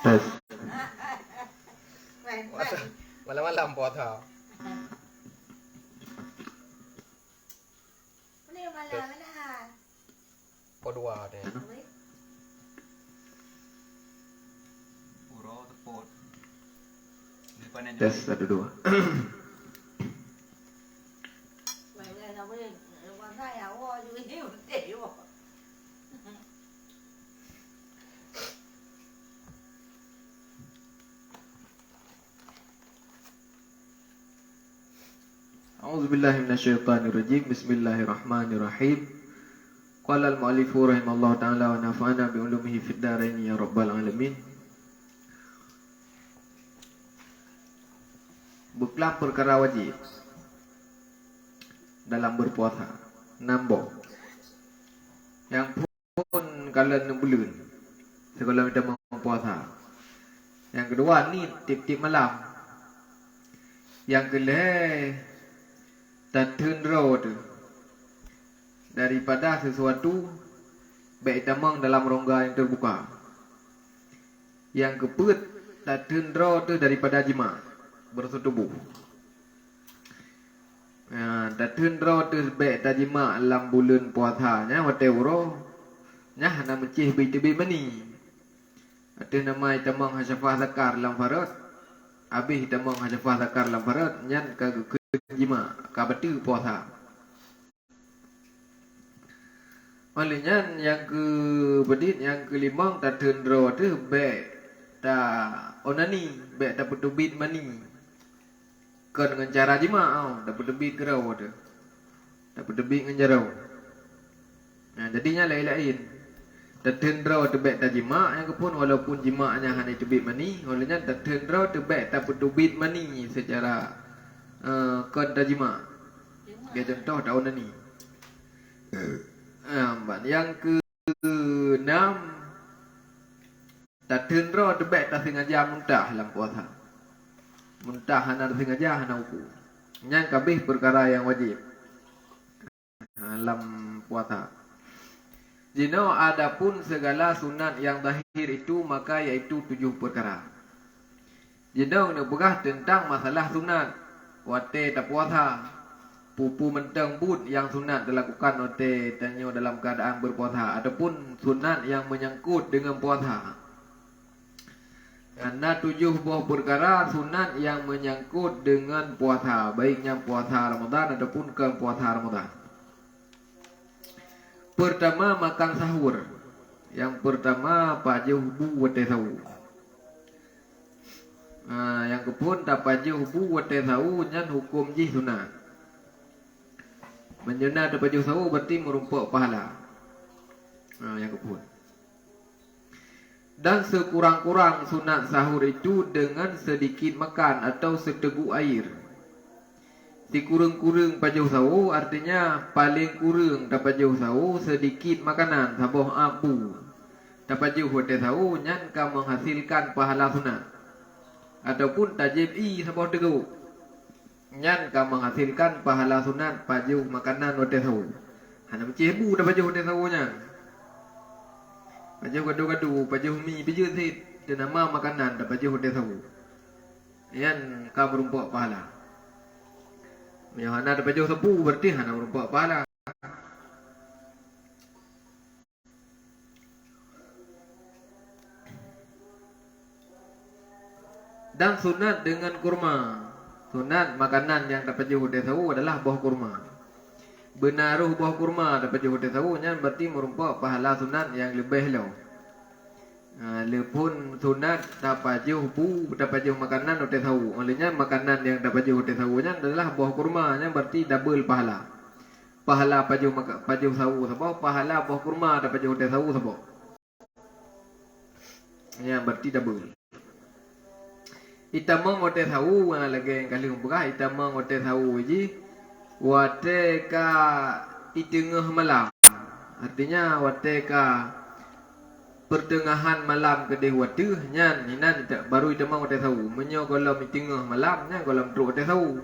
Tes. Malam-malam puasa. Ini malam mana? Podua deh. Uro tepot. Depannya Tes 1 2. Vậy là nó mới con thấy ảo vui nhiều tiểu. A'udzubillahi minasyaitonirrajim. Bismillahirrahmanirrahim. Qala al-mu'allifu rahimallahu ta'ala wa nafa'ana bi ulumihi fid dharain ya rabbal alamin. Beklam perkara wajib dalam berpuasa. Nambah. Yang pun kalian bulan sekolah kita berpuasa. Yang kedua ni tip-tip malam. Yang kelih turn road daripada sesuatu baik tamang dalam rongga yang terbuka. Yang keput turn road daripada jima bersetubuh. Turn road baik tajima dalam bulan puasanya hotel uro nya nama cih bi mani. Ada nama tamang hasafah zakar dalam farad. Habis tamang hasafah zakar dalam farad nyan ka jima ka betul puasa. Malahnya yang ke bedit yang kelima ta tendro tu be ta onani be ta putubit mani. Kan dengan cara jima ta putubit gerau tu. Ta putubit dengan jarau. Nah, jadinya lain-lain. Ta tendro tu be ta jima yang kepun walaupun jimanya hanya tubit mani, olehnya ta tendro tu be ta putubit mani secara kan tajima. Dia contoh tahun ini. Yang ke-6 tak tendro debek tak sengaja muntah dalam puasa. Muntah hana sengaja hana uku. Yang kabih perkara yang wajib dalam puasa. Jino adapun segala sunat yang zahir itu maka yaitu 7 perkara. Jino nak berah tentang masalah sunat wate tak puasa. Pupu mentang bud yang sunat dilakukan wate tanyo dalam keadaan berpuasa. Adapun sunat yang menyangkut dengan puasa. Karena 7 buah perkara sunat yang menyangkut dengan puasa. Baiknya puasa Ramadan ataupun ke puasa Ramadan. Pertama makan sahur. Yang pertama paju hubu wate sahur. Yang kepun dapat je hubu wate sawu nyan hukum jih sunat. Menjuna dapat je sawu berarti merumpak pahala. Yang kepun. Dan sekurang-kurang sunat sahur itu dengan sedikit makan atau seteguk air. Dikurung-kurung paju sawu artinya paling kurung dapat je sawu sedikit makanan saboh abu. Dapat je wate sawu nyan ka menghasilkan pahala sunat. Ataupun tajib sabah teguk nyan ka menghasilkan pahala sunat paju makanan wate sawu. Hana cebu dah paju wate sawu nya. Paju gadu-gadu, paju mi piju sit dan nama makanan dah paju wate sawu. Yan ka berumpak pahala. Yang hana dah paju sabu berarti hana berumpak pahala. Dan sunat dengan kurma. Sunat makanan yang dapat je hotel sawu adalah buah kurma. Benaruh buah kurma dapat je hotel sawu nya berarti merumpak pahala sunat yang lebih lo. Lepun sunat dapat je hubu dapat je makanan hotel sawu. Olehnya makanan yang dapat je hotel sawu nya adalah buah kurma nya berarti double pahala. Pahala paju sawu sebab pahala buah kurma dapat je hotel sawu sebab. Ya berarti double. Itamang wate sawu lagi kali buka itamang wate sawu ji wate ka itengah malam. Artinya wate ka pertengahan malam kedeh wate nyan inan baru itamang wate sawu. Menyo kalau tengah malam nya kalau truk wate sawu.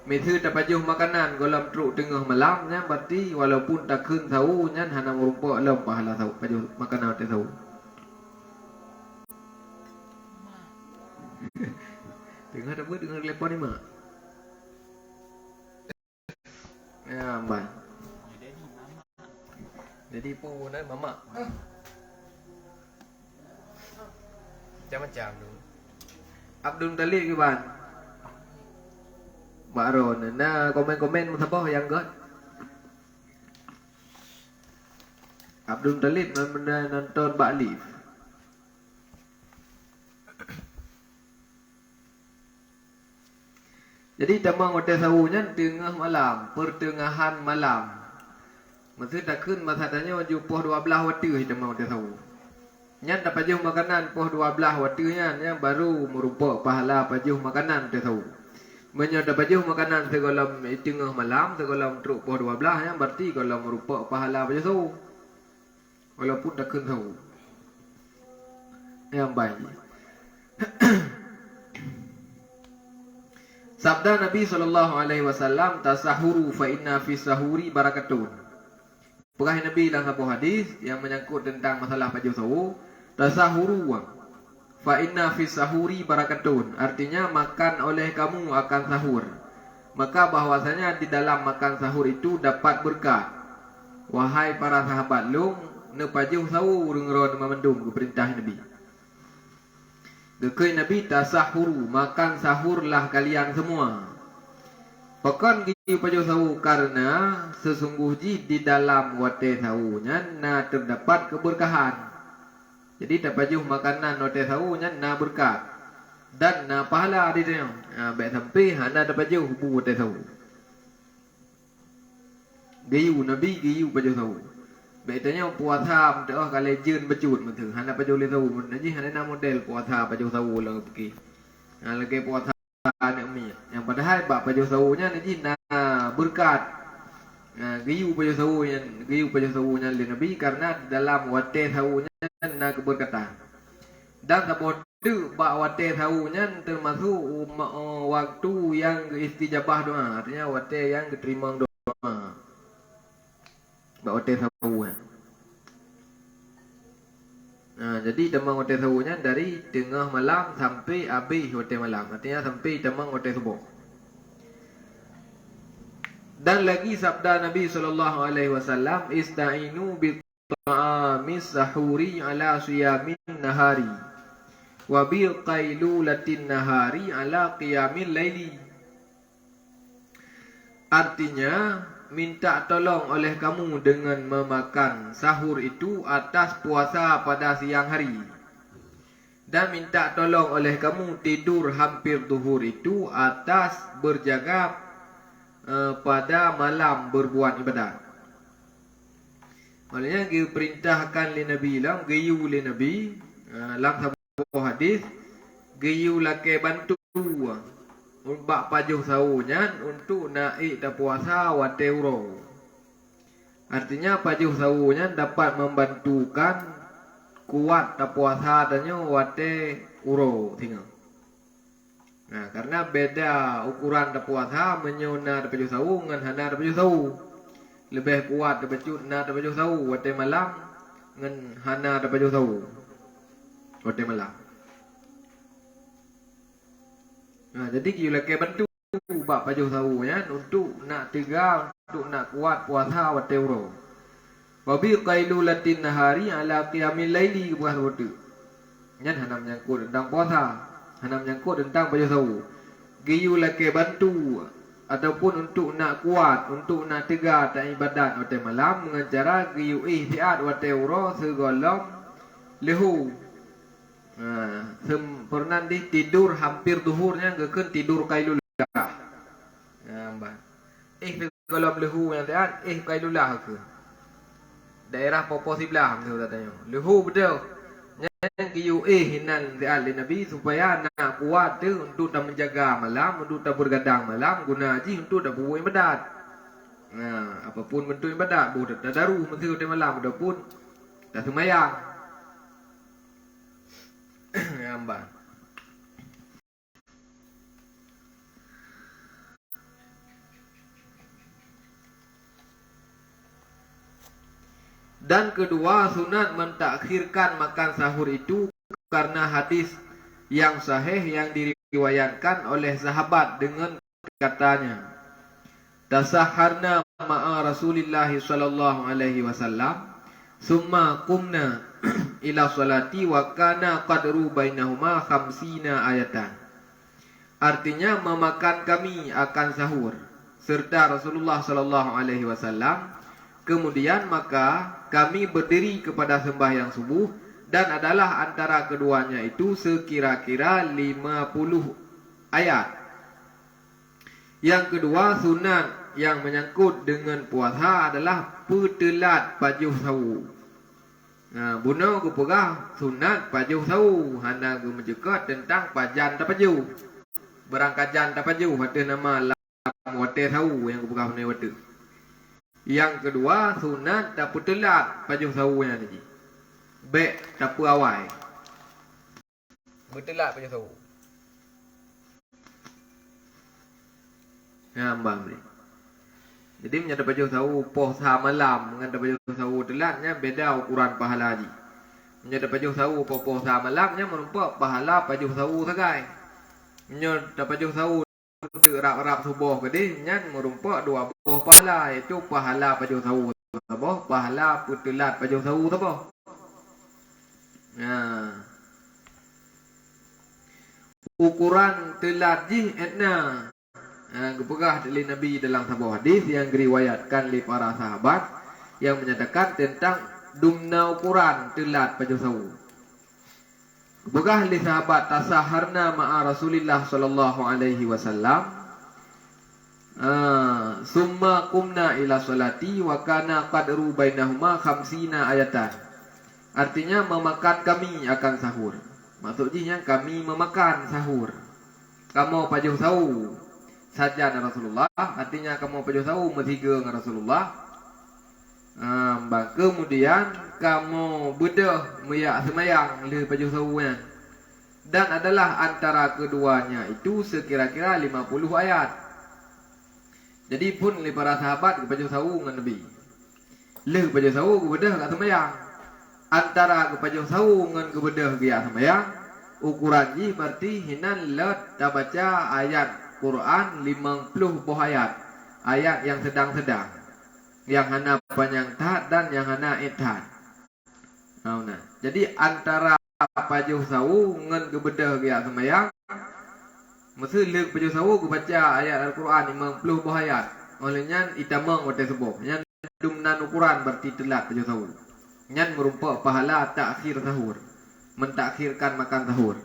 Mesu dapat juh makanan kalau truk tengah malam nya berarti walaupun tak keun sawu nyan hana merumpak lom pahala sawu paju makanan wate sawu. Dengar apa? Dengar telepon ni mak. Ya, mbak. Jadi mama. Jadi Pun mama. Macam-macam tu. Abdul Talib ke ban? Mbak Ron, nah komen-komen apa yang god? Abdul Talib nonton Mbak Alif. Jadi tamang hotel sawunya tengah malam, pertengahan malam. Masa tak kun masa tanya wajib poh 12 waktu tamang hotel sawu. Nyan dapat jauh makanan poh 12 waktunya yang baru merupakan pahala pajuh makanan hotel sawu. Menyo dapat jauh makanan segolam tengah malam, segolam truk poh 12 yang berarti kalau merupakan pahala pajuh sawu. Walaupun tak kun sawu. Yang baik. Sabda Nabi SAW, tasahuru fa inna fi sahuri barakatun. Perkah Nabi dalam sebuah hadis yang menyangkut tentang masalah pajuh sawu, tasahuru fa inna fi sahuri barakatun. Artinya makan oleh kamu akan sahur. Maka bahwasanya di dalam makan sahur itu dapat berkat. Wahai para sahabat long, ne pajuh sawu rungron memendung ke perintah Nabi. Dekui Nabi tasahuru, makan sahurlah kalian semua. Pakan gitu pajuh sawu karena sesungguhnya di dalam wate sawunya na terdapat keberkahan. Jadi tak pajuh makanan wate sawunya na berkat dan na pahala di dalam. Baik sampai hana tak pajuh bu wate sawu. Gayu Nabi gayu pajuh sawu. Baik tanya puasa dah kalau jin becut betul. Hana pajuh le sawu mun ji hana na model puasa pajuh sawu lah pergi. Lagi puasa ni mi. Yang padahal bab pajuh sawunya ni ji na berkat. Gayu pajuh sawunya le Nabi karena dalam wate sawunya na keberkatan. Dan sabodu bab wate sawunya termasuk waktu yang istijabah doa. Artinya wate yang diterima doa. Bak hotel sawu. Jadi demang hotel sawunya dari tengah malam sampai habis hotel malam. Artinya sampai demang hotel subuh. Dan lagi sabda Nabi SAW, ista'inu bi ta'amis sahuri ala siyamin nahari wa bi qailulatin nahari ala qiyamil laili. Artinya minta tolong oleh kamu dengan memakan sahur itu atas puasa pada siang hari. Dan minta tolong oleh kamu tidur hampir zuhur itu atas berjaga pada malam berbuat ibadat. Maknanya diperintahkan oleh Nabi lang, gayu oleh Nabi dalam sebuah hadis, gayu laki bantu bak pajuh sawunya untuk naik dah puasa wate uro. Artinya pajuh sawunya dapat membantukan kuat dah puasa tanya wate uro tinggal. Nah, karena beda ukuran dah puasa menyona dah pajuh sawu dengan hana dah pajuh sawu. Lebih kuat dah becut na dah pajuh sawu wate malam dengan hana dah pajuh sawu wate malam. Jadi kita lagi bantu bab pajuh sawunya untuk nak tegar, untuk nak kuat puasa wate uro. Wa bi qailulatin nahari ala qiyamil laili buah waktu. Nyan hana menyangkut tentang puasa, hana menyangkut tentang pajuh sawu. Giyu lagi bantu ataupun untuk nak kuat, untuk nak tegar tak ibadat wate malam dengan cara giyu ihtiat wate uro segolong lehu. Sempurna di tidur hampir zuhurnya geken tidur kailulah. Mbak. Kalau lehu yang teat, kailulah ke. Daerah popo sebelah tu katanya. Lehu betul. Yang kiyu hinan teat li Nabi supaya nak kuat tu untuk dah menjaga malam, untuk dah bergadang malam, guna haji untuk dah buat ibadat. Apapun bentuk ibadat, boleh dah daru mesti dah malam ataupun dah sembahyang. Ambang. Dan kedua, sunat mentakhirkan makan sahur itu karena hadis yang sahih yang diriwayatkan diriwayatkan oleh sahabat dengan katanya, tasaharna ma'a Rasulillah sallallahu alaihi wasallam, summa qumna ila salati wa kana qadru bainahuma khamsina ayatan. Artinya memakan kami akan sahur serta Rasulullah sallallahu alaihi wasallam. Kemudian maka kami berdiri kepada sembahyang subuh dan adalah antara keduanya itu sekira-kira 50 ayat. Yang kedua, sunat yang menyangkut dengan puasa adalah petelat pajuh sawu. Buno ku pegah sunat pajuh sawu, hana ku menjekat tentang pajan tapaju. Berangkajan tapaju ada nama lam wate sawu yang ku pegah ni wate. Yang kedua, sunat tak petelat pajuh sawu yang ni. Bek tak awai. Betul lah punya tahu. Ngambang ni. Jadi menyata baju sawu puasa malam dengan baju sawu telatnya beda ukuran pahala haji. Menyata baju sawu puasa malamnya merupakan pahala baju sawu sagai. Menyata baju sawu terap-rap subuh gede nyan merupakan dua buah pahala, iaitu pahala baju sawu sabah, pahala putelat baju sawu sabah. Ukuran telat jih etna kepegah dari Nabi dalam sebuah hadis yang diriwayatkan oleh para sahabat yang menyatakan tentang dumna ukuran telat baju sawu. Kepegah oleh sahabat, tasaharna ma'a Rasulillah sallallahu alaihi wasallam, summa qumna ila salati wa kana qadru bainahuma khamsina ayatan. Artinya memakan kami akan sahur. Maksudnya kami memakan sahur. Kamu pajuh sawu saja dengan Rasulullah, artinya kamu pajuh sawu bertiga dengan Rasulullah. Kemudian kamu bedah meyak semayang le pajuh sawunya. Dan adalah antara keduanya itu sekira-kira 50 ayat. Jadi pun le para sahabat ke pajuh sawu dengan Nabi. Le pajuh sawu ke bedah kat semayang. Antara ke pajuh sawu dengan ke bedah ke semayang, ukuran ji berarti hinan let dah baca ayat Quran 50 buah ayat. Ayat yang sedang-sedang, yang hana panjang tahat dan yang hana ethat. Jadi antara pajuh sawu dengan ke bedah ke semayang, masa le pajuh sawu ke baca ayat Al-Quran 50 buah ayat. Olehnya itamang wate sebab. Yang dumnan ukuran berarti telat pajuh sawu. Yang merupakan pahala takhir sahur, mentakhirkan makan sahur.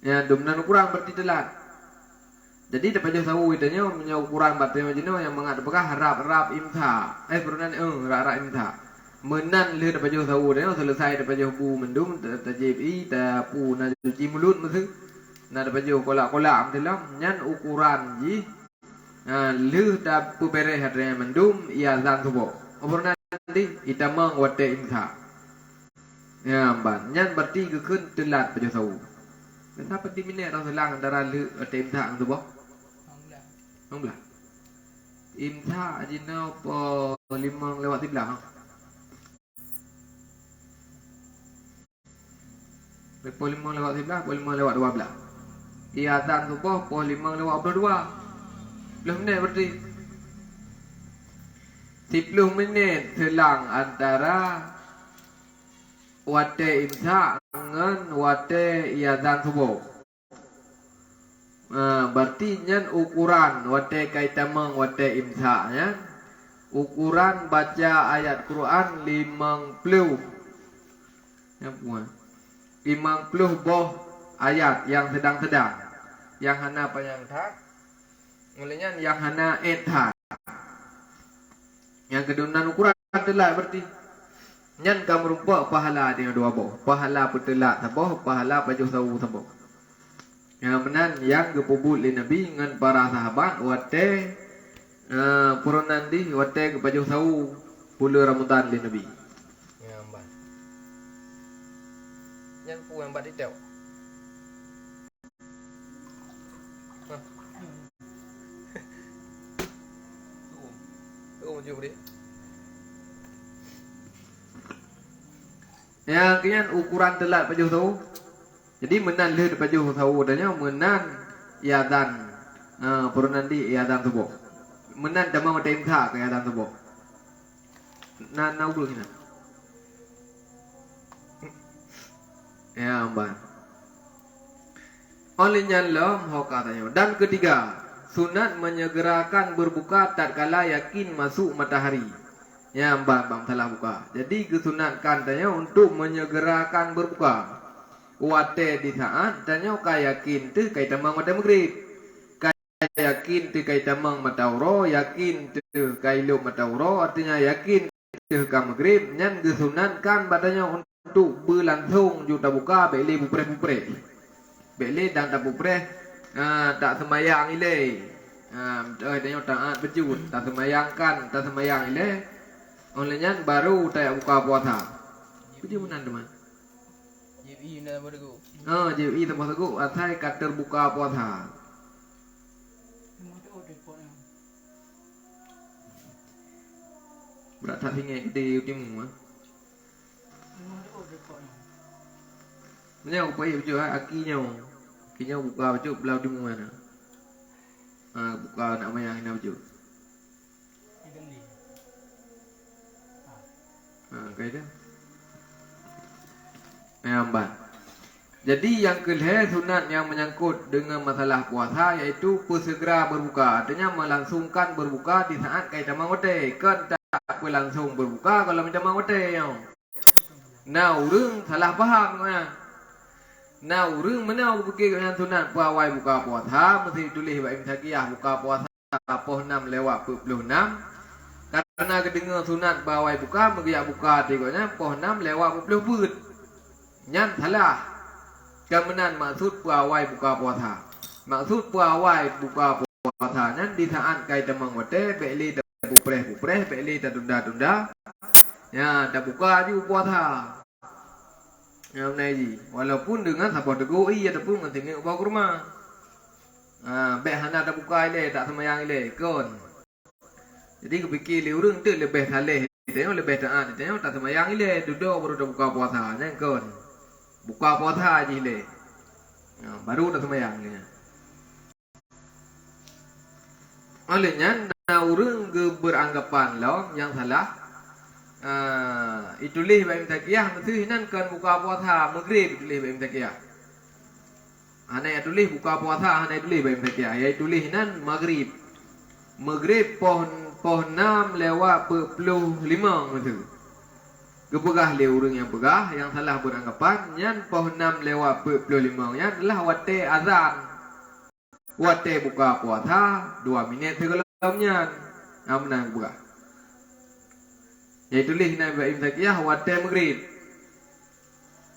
Ya, dumnan ukuran berarti telat. Jadi dapat jauh sawu itu nya punya ukuran berarti macam yang mengatakan harap imsa. Berunan harap imsa. Menan le dapat jauh sawu dia selesai dapat jauh bu mendum tajibi tapu na cuci mulut mesti. Na dapat jauh kolak-kolak dalam nyan ukuran ji. Le dah pu beres hadnya mendum ia zan subuh. Berunan di itamang wate imsa. Ya, ban nyan berarti keun telat pajuh sawu. Kenapa di minit orang selang antara le wate imsa tu boh? Không lah. Imsa ajina po 5 lewat 11 ha. Po 5 lewat 11, po 5 lewat 12. Azan subuh po 5 lewat 22. 10 minit berarti. 10 minit selang antara wate imsa dengan wate azan subuh. Berarti nyan ukuran wate kaitamang wate imsa ya. Ukuran baca ayat Quran 50. Ya puan. 50 boh ayat yang sedang-sedang. Yang hana panjang tak. Mulanya yang hana ethat. Yang kedunan ukuran telat berarti nyan kamu rupa pahala dengan dua boh. Pahala petelat saboh, pahala pajuh sawu saboh. Yang menan yang kepubut li Nabi dengan para sahabat wate purunan di wate kepajuh sawu pula Ramadan li Nabi. Ya mbak. Yang pu yang mbak detail. Oh, jom dia. Yang kian ukuran telat pajuh sawu. Jadi menan le baju tahu adanya menan iadan perunan di iadan tubuh. Menan dama matem tha ke iadan tubuh. Nan nau dulu ni. Ya amban. Olehnya lom katanya. Dan ketiga, sunat menyegerakan berbuka tatkala yakin masuk matahari. Ya amban bang telah buka. Jadi kesunatkan tanya untuk menyegerakan berbuka. Wate di saat tanya yakin tu kai tamang mata maghrib. Yakin tu kai tamang mata uro, yakin tu kai lu mata uro, artinya yakin tu ka maghrib. Nyan kesunatkan batanya untuk berlangsung juta buka beli bupre beli dan tak bupre tak semayang ile tanya taat bejut tak semayangkan tak semayang ile olehnya baru tak buka puasa puji menan teman JPI na baru. JPI tempat aku atai kater buka puasa berat tak tinggi di utimu Ini aku payah baju akinya buka baju belau di mana? Buka nak mayang ini baju. Kayak dah. Amban. Jadi yang kelihatan sunat yang menyangkut dengan masalah puasa iaitu segera berbuka. Artinya melangsungkan berbuka di saat kait tamang wate. Kan tak langsung berbuka kalau minta tamang wate. Nah, urang salah faham kan? Nah, urang mana aku fikir dengan sunat puawai buka puasa mesti tulis baik sakiyah buka puasa poh 6 lewat 26. Karena kedengar sunat puawai buka mengiak buka tengoknya poh 6 lewat 20 nyan salah. Kemenan maksud puawai buka puasa. Maksud puawai buka puasa nyan di saat kai temang wate beli dak bupreh beli dak tunda-tunda. Ya, dak buka ju puasa. Yang ni, walaupun dengan sabah teguh, ataupun dengan tengok bawa ke rumah. Bek hana tak buka ile, tak semayang ile, kon. Jadi kepikir le urang tu lebih saleh, tengok lebih taat, tengok tak semayang ile, duduk baru dah buka puasa, jangan kon. Buka puasa je ile. Baru dah semayang ile. Olehnya, urang beranggapan lo yang salah. Itulah baik takiyah mesti nan kan buka puasa maghrib itulah baik takiyah. Ana itulah buka puasa ana itulah baik takiyah. Ya itulah nan maghrib. Maghrib poh 6 lewat 45 betul. Kepegah le urang yang pegah yang salah beranggapan nyan poh 6 lewat 45 nya adalah wate azan. Wate buka puasa 2 minit segelamnya. Amna buka. Iaitu lih nabi Ibrahim sakiyah wate maghrib.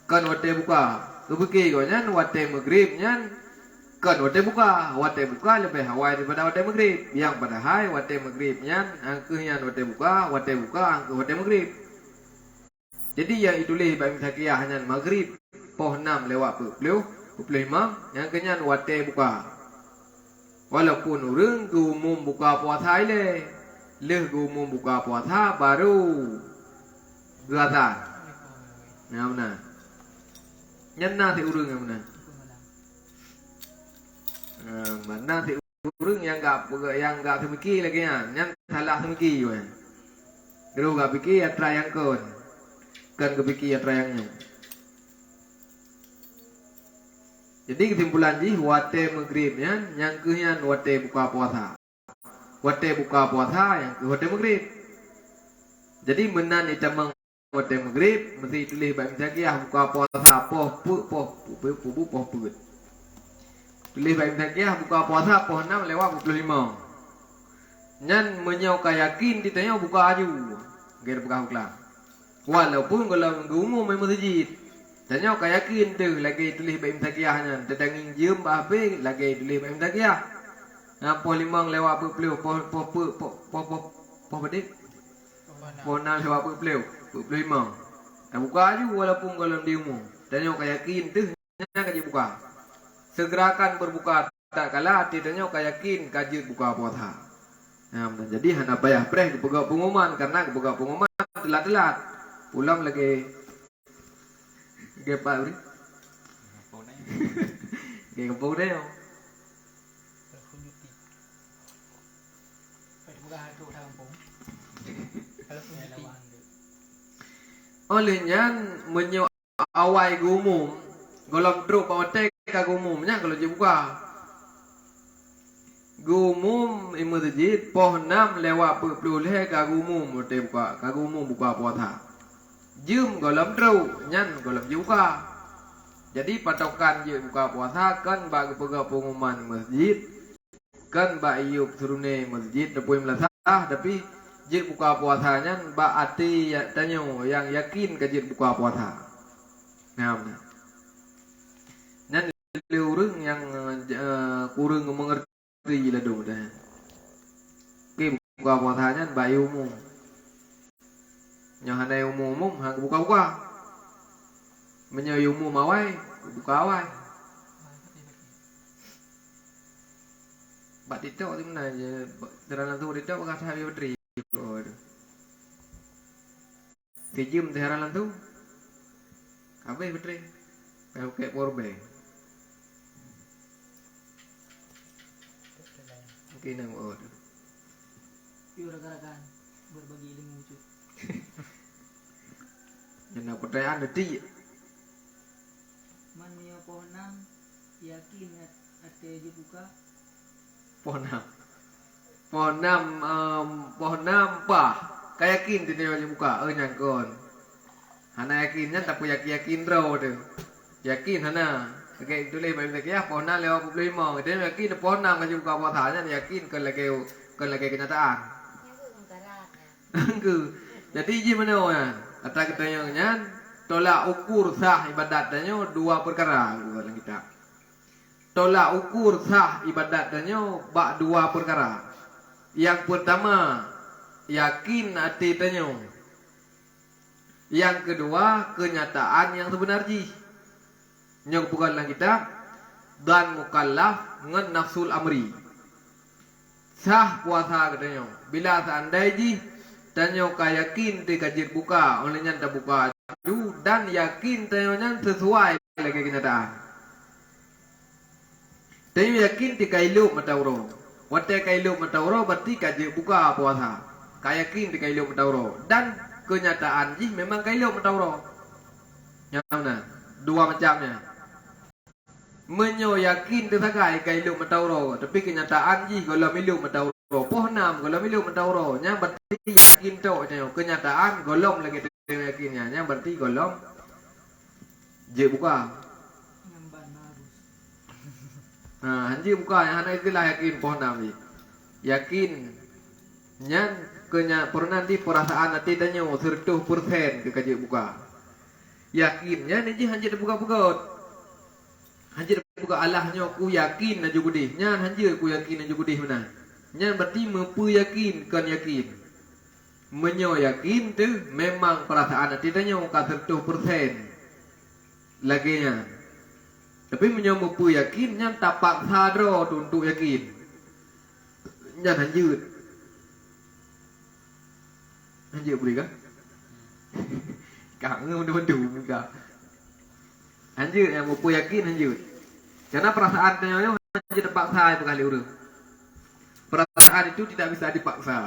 Kan wate buka. Kepikir kau nyan wate maghrib nyan kan wate buka lebih hawai daripada wate maghrib. Yang padahal wate maghrib nyan angka nyan wate buka angka wate maghrib. Jadi yang itu lih Ibrahim sakiyah nyan maghrib poh 6 lewat 25 yang kenyan wate buka. Walaupun urang umum buka puasa ile leh umum buka puasa baru gelatan. Ya benar. Nyana ti urang yang benar. Mana ti urang yang enggak semiki lagi nya. Nyan salah semiki we. Kalau enggak fikir ya trayang kon. Kan kepikir ya trayangnya. Jadi kesimpulan ji wate maghrib yang kehian wate buka puasa. Wate buka puasa yang ke wate maghrib. Jadi menan itamang wate maghrib mesti tulis baik sakiyah buka puasa poh put. Tulis baik sakiyah buka puasa poh 6 lewat 25. Nyan menyau yakin ditanya buka aju. Ger buka kelang. Walaupun kalau umum memang masjid. Tanya yakin tu lagi tulis baik sakiyahnya. Tetangin jem babe lagi tulis baik sakiyah. Poh 5 lewat 20 poh bedit. Poh 6 lewat 25. Tak buka aja walaupun kalau di umum. Tanya yakin tu jangan kaji buka. Segerakan berbuka tak kalah tanya yakin kaji buka puasa. Jadi hana payah preh kepegak pengumuman karena kepegak pengumuman telat-telat. Pulang lagi Gepa beri. Kayak kampung deh. Telepon Yupi. Pada buka hatu dah kampung. Telepon Yupi. Olehnya menyo awai gumum. Golong truk pawatek ka gumumnya kalau dia buka. Gumum masjid poh 6 lewat pulih ka gumum te buka. Ka gumum buka puasa. Jum golong truk nyan golong buka. Jadi patokan je buka puasa kan bagi pengumuman masjid kan ba iup surune masjid depui melasah tapi jid buka puasanya ba ati ya tanyo yang yakin ke jid buka puasa. Ngam. Nan urang yang kurang mengerti lah dong dah. Ki buka puasanya ba umum. Nya hanai umum hang buka-buka. Menyo umum awai buka awai. Bak titok tu mana je dalam tu titok bekas hari bateri. Tijum tu dalam tu. Habis bateri. Pakai power bank. Mungkin nak buat. Yuk rakan-rakan berbagi ilmu wujud. Jangan pertanyaan detik. Man mio pohon 6 yakin ate je buka. Pohon 6 pa. Kayakin tu dia buka. Nyangkon. Hana yakinnya tak punya yakin draw tu. Yakin hana. Okey tulis bagi dia pohon 6 lewat 25. Dia yakin pohon 6 kan buka puasanya yakin kan lagi kenyataan. Ke. Jadi je mana ya? Kata katanya tolak ukur sah ibadatnya 2 perkara dalam kitab. Tolak ukur sah ibadatnya bak 2 perkara. Yang pertama yakin hati tanya. Yang kedua kenyataan yang sebenarnya. Yang bukan dalam kitab dan mukallaf ngan nafsul amri. Sah puasa katanya. Bila seandainya tanya yakin ti kajir buka olehnya tak buka dan yakin tanya sesuai lagi kenyataan. Tanya yakin ti kailu matauro. Wate kailu matauro berarti kajir buka puasa. Kayakin ti kailu matauro dan kenyataan ji memang kailu matauro. Yang mana? 2 macamnya. Menyo yakin tu sakai kailu matauro tapi kenyataan ji kalau milu matauro. Poh 6 kalau milu matauro nya berarti yakin tu kenyataan golom lagi yakinnya nya berarti golom je buka. Nyamban harus. Nah, hanji buka yang hana itulah yakin poh 6 ni. Yakin nya pernah di perasaan hati tanya 100% ke kaji buka. Yakinnya ni je hanji buka-buka. Hanji buka Allahnya aku yakin na jugudih. Nya hanji aku yakin na jugudih mana. Nya berarti mempu yakin kan yakin. Menyo yakin tu memang perasaan hati tanya 100% laginya. Tapi menyo mempu yakin nya tak paksa dro untuk yakin. Nya hanjut. Hanjut boleh kah? Kang mendu juga. Hanjut yang mempu yakin hanjut. Karena perasaan tanya hanjut terpaksa itu kali urang. Perasaan itu tidak bisa dipaksa.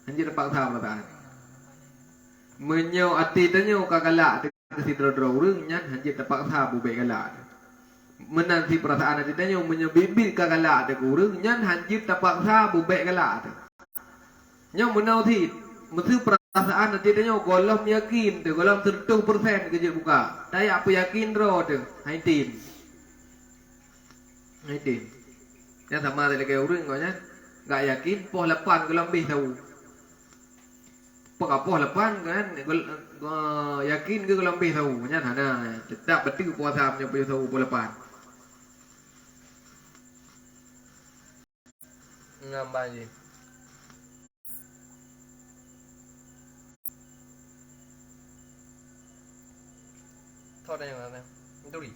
Anjir terpaksa perasaan. Menyo hati tanyo kagalak si dro-dro urang nyan anjir terpaksa bubek galak. Menanti perasaan hati tanyo menyo bibit kagalak de urang nyan anjir terpaksa bubek galak. Nyo menau thi mesti perasaan hati tanyo golom yakin tu golom 100% kerja buka. Saya apa yakin dro tu. Hai tim. Yang sama dari kayak orang kau nya, gak yakin poh 8 ke lebih tahu. Poh 8 kan, yakin ke lebih tahu. Nya hana, tetap betul puasa punya punya tahu poh 8. Ngambang je. Thor đây mà em, đâu đi?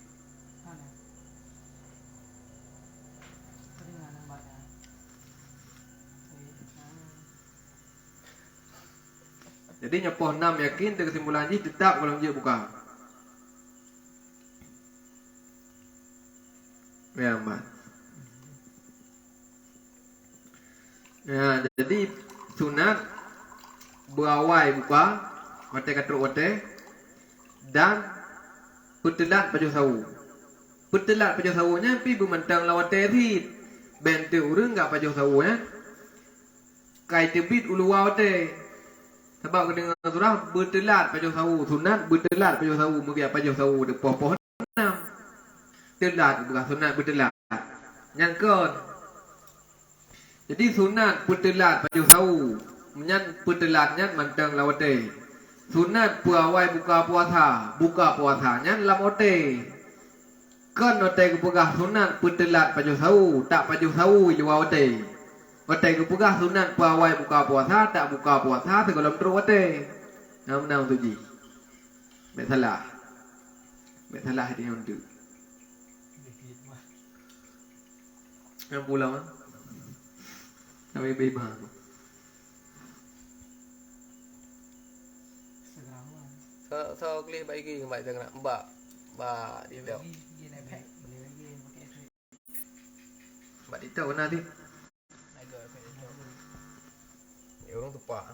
Jadi nyopoh 6 yakin dengan kesimpulan ini tetap kalau dia buka. Ya, Mbak. Nah, jadi sunat berawai buka wate katruk wate dan petelat baju sawu. Petelat baju sawunya pi bermentang lawate thi bente urang enggak baju sawunya. Kai tebit ulu wate. Sebab kena surah bertelat baju sawu sunat bertelat baju sawu mungkin baju sawu de poh-poh enam. Telat bukan sunat bertelat. Nyangkon. Jadi sunat petelat baju sawu menyan petelatnya mantang lawate. Sunat puawai buka puasa nyan lamote. Kan ote kepegah sunat petelat baju sawu tak baju sawu liwate. Ote kepegah sunat puawai buka puasa tak buka puasa sekolah terus ote. Nam tuji. Mek salah dia untuk. Yang pulang ah. Kami bebas. Segerawan. So klih baik lagi baik jangan mbak di dah. Dia naik pack, boleh lagi pakai trade. Mbak di tahu nanti. Agak pakai. Ya orang tupak.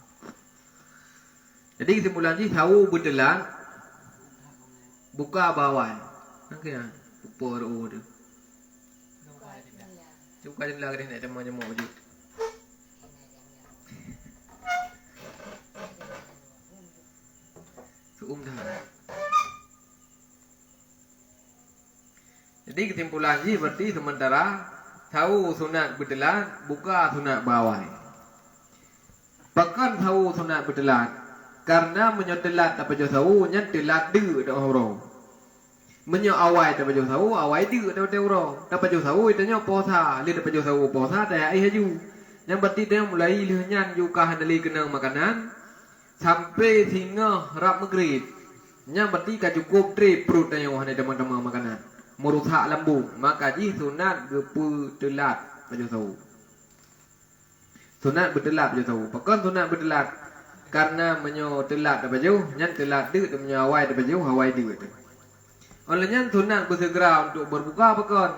Jadi kesimpulan ni sawu berdelan buka bawah. Naknya upor tu. Cuka jendela ke ni nak jemur je. Dah. Jadi kesimpulan ni berarti sementara tahu sunat berdelan buka sunat bawah. Bahkan tahu sunat berdelan karena menyotelat apa jauh tahu nya telat de dak orang. Menyo awai tak jauh tahu awai de dak orang. Dapat jauh tahu itu nya puasa, li dapat jauh tahu puasa tak ai haju. Yang berarti dia mulai lihnya juga handali kenang makanan sampai hingga rap maghrib. Nya berarti ka cukup trip perut dan yang ada teman-teman makanan. Merusak lambung, maka ji sunat gepu telat baju tahu. Sunat bertelat baju tahu. Pakan sunat bertelat karena menyo telat baju, nya telat de menyo awai baju hawai de. Olehnya sunat bersegera untuk berbuka pakan.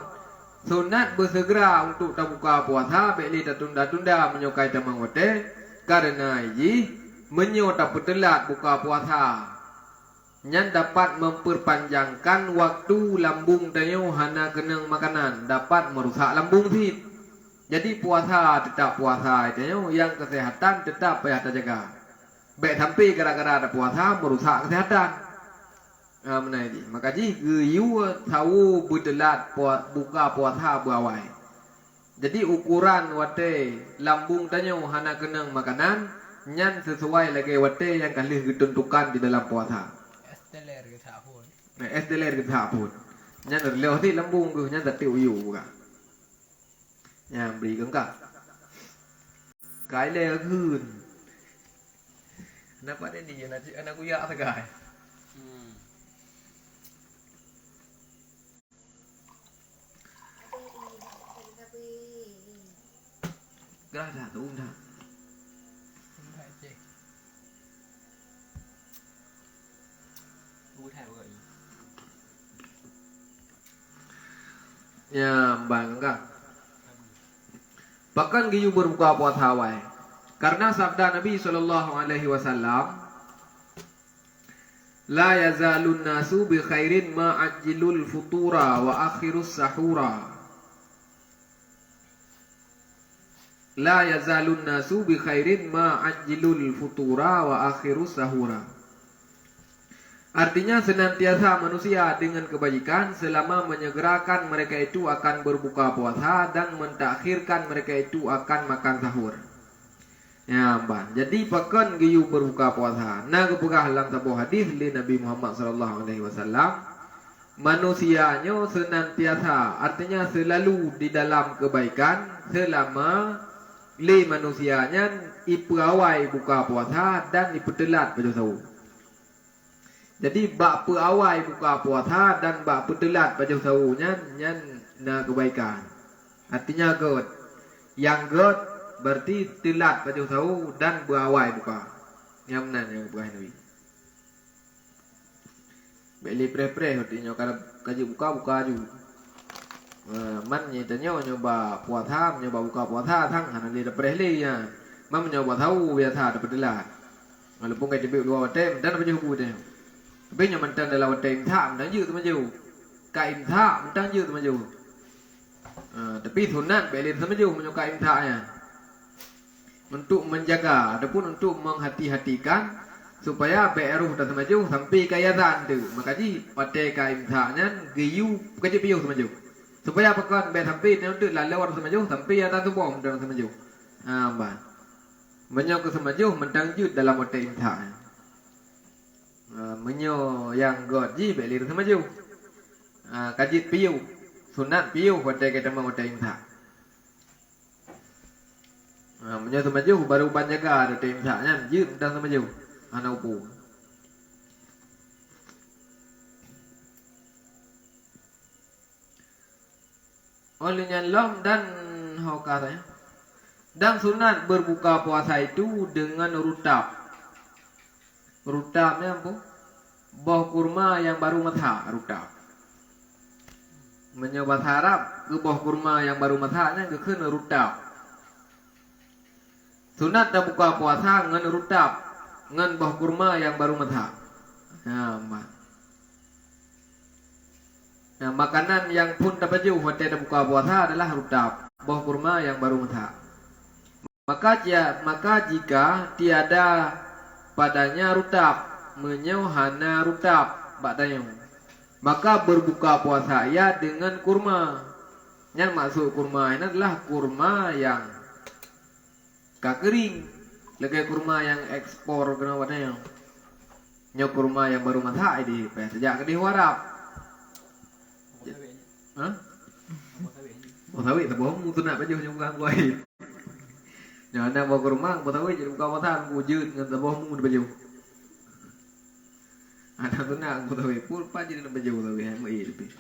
Sunat bersegera untuk tak buka puasa, beli tak tunda-tunda menyokai tamang wate karena ji menyo tak bertelat buka puasa. Yang dapat memperpanjangkan waktu lambung tayo hana kenang makanan, dapat merusak lambung fit. Jadi puasa tetap puasa tayo, yang kesehatan tetap payah terjaga. Baik sampai gara-gara ada puasa merusak kesehatan. Mana ini? Maka ji geyu tahu berdelat buka puasa berawai. Jadi ukuran wate lambung tayo hana kenang makanan, nyan sesuai lagi wate yang kali ditentukan di dalam puasa. Esteler ke tak pun. Esteler ke tak pun. Nya leo ti lambung ke nya tak tiu yu ka. Nya beri ke ka. Cái leo khun. Kenapa dia di anak kuya segai. Gak ada tu dah. Tak cek. Thay bởi Ya, bangga. Bahkan giyu berbuka puasa wae. Karena sabda Nabi SAW, la yazalun nasu bi khairin ma ajilul futura wa akhirus sahura. La yazalun nasu bi khairin ma ajilul futura wa akhirus sahura. Artinya senantiasa manusia dengan kebajikan selama menyegerakan mereka itu akan berbuka puasa dan mentakhirkan mereka itu akan makan sahur. Ya, Mbak. Jadi pakan giyu berbuka puasa. Nah, kepegah dalam sebuah hadis li Nabi Muhammad SAW, manusianya senantiasa, artinya selalu di dalam kebaikan selama li manusianya ipuawai buka puasa dan iputelat baju sahur. Jadi bak peawai buka puasa dan bak petelat baju sahurnya nyan na kebaikan. Artinya god. Yang god berarti telat baju sahur dan berawai buka. Yang mana yang bukan Nabi. Beli pre-pre artinya kalau kaji buka ju. Man ni tanya nyoba puasa, nyoba buka puasa thang hana li dapre li ya. Man nyoba tahu biasa dapat delah. Walaupun kai tibi dua tem dan apa je bu tem. Tapi nyaman tan dalam tem tham dan je tu maju. Kai tham dan je tu maju. Tapi sunat belin sama je menyoka imta ya. Untuk menjaga ataupun untuk menghati-hatikan supaya beruh dan semaju sampai kaya dan tu. Makanya pada kaimta-nya giyu kerja piu semaju. Supaya pekan be sampai dia untuk lalu orang semaju sampai ya tu bom dan semaju. Bah. Menyo ke semaju mendangjut dalam pada imta. Menyo yang godji belin semaju. Kajit piu sunat piu pada kita mau pada imta. Menyo semaju baru banjaga ada imta-nya jut dan semaju. Anak upu. Olehnya lom dan katanya. Dan sunat berbuka puasa itu dengan rutab. Rutabnya apa? Buah kurma yang baru matha, rutab. Menyobat harap ke buah kurma yang baru mathanya ke kena rutab. Sunat dah buka puasa dengan rutab. Ngan buah kurma yang baru matha. Nah, makanan yang pun dapat jauh pada buka puasa adalah rutab, buah kurma yang baru matha. Maka jika tiada padanya rutab, menyauhana rutab, badanya, maka berbuka puasa ia dengan kurma. Yang maksud kurma ini adalah kurma yang kering. Lagi kurma yang ekspor kena wadanya. Nyo kurma yang baru matha ini sejak ke diwarap. Hah? Oh tahu itu bohong tu nak baju yang bukan kuai. Nyo nak bawa kurma, bawa tahu jadi buka matha aku jut dengan bohong mu baju. Ada tu nak bawa tahu pun pagi nak baju tahu yang mai lebih.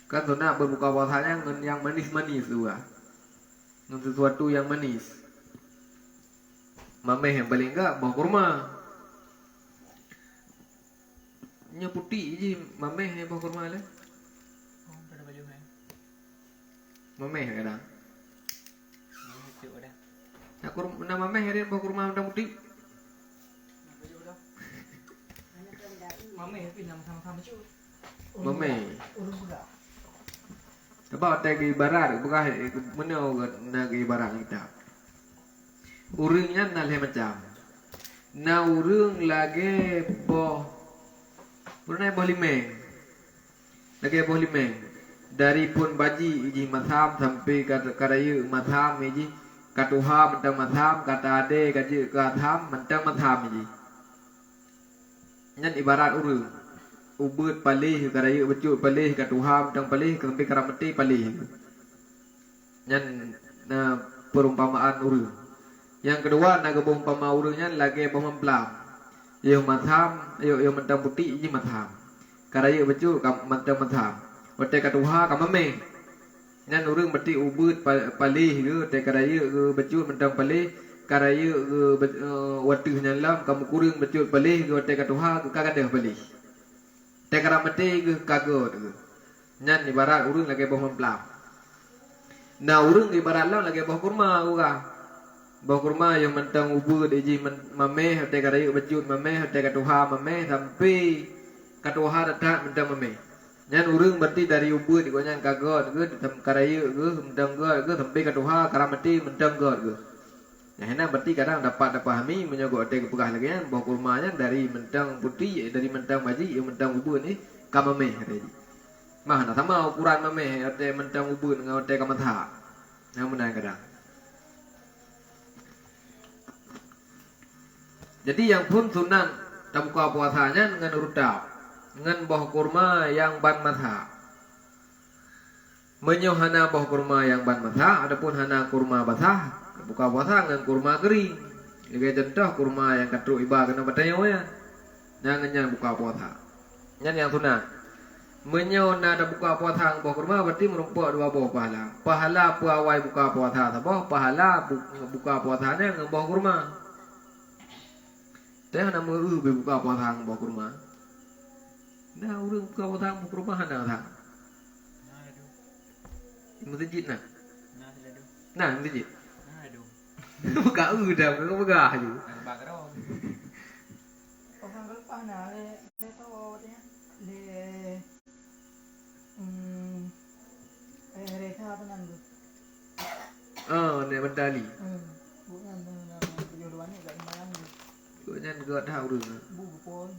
Kan tu nak berbuka puasanya dengan yang manis-manis tu ah. Dengan sesuatu yang manis. Mameh yang paling enggak bawa kurma. Nya putih je mameh yang bawa kurma lah. Oh, pada baju kan. Mameh kadang. Itu ada. Nak kurma nama mameh hari bawa kurma macam putih. Baju dah. Anak tendai. Mame tapi nama sama-sama cu. Mameh. Urus juga. Sebab ada ke barat bukan mana nak ke barat kita. Urungnya nalhe macam. Na urung lagi boh. Pernah boh limeng. Lagi boh limeng. Dari pun baji iji matham sampai karayu matham iji katuha mentang matham kata ade kaji katham mentang matham iji. Nyan ibarat urung. Ubud palih karayu becut palih katuha mentang palih sampai karamati palih. Nyan perumpamaan urung. Yang kedua nak gebong pamaurunya lagi bohong pelam. Yang matham, yang mentang putih ini matham. Karaya baju mentang matham. Ote katuha kamame. Nyan urung berarti ubud palih ke te karaya ke baju mentang palih. Karaya ke watuh nyalam kamu kurung baju palih ke ote katuha ke kagadah palih. Te karamati ke kagot ke. Nyan ibarat urung lagi bohong pelam. Nah urung ibarat lah lagi boh kurma uga. Bawa kurma yang mentang ubud iji mameh hati karayu bejut mameh hati katuha mameh sampai katuha datang mentang mameh. Nyan urung berarti dari ubud di konyan kagot ke karayu ke mentang god ke sampai katuha karamati mentang god ke. Nah hena berarti kadang dapat pahami menyogok hati kepegah lagi kan bawa kurmanya dari mentang putih dari mentang baji yang mentang ubud ni kamameh hati. Mah nak sama ukuran mameh hati mentang ubud dengan hati kamatha. Yang menang kadang. Jadi yang pun sunat tak buka puasanya dengan rutab, dengan buah kurma yang ban matha. Menyohana buah kurma yang ban matha, adapun hana kurma basah, buka puasa dengan kurma kering. Jadi contoh kurma yang katruk iba kena batayo ya. Jangan buka puasa. Yang sunat. Menyohana tak buka puasa buah kurma berarti merupakan dua buah pahala. Pahala puawai buka puasa, sabah pahala buka puasanya dengan buah kurma. Teh nak buka puasa bawa kurma. Dah urang buka puasa bawa kurma hana tak. Masjid nak. Nah, sudah dong. Nah, masjid. Nah, dong. Buka udah, kau begah je. Nah, bakar dong. Orang lepas nah le tahu dia le reka apa nanti Oh, ni mentali. bukan jodohannya gak kemarin Kau jangan kau tahu dulu. bu pun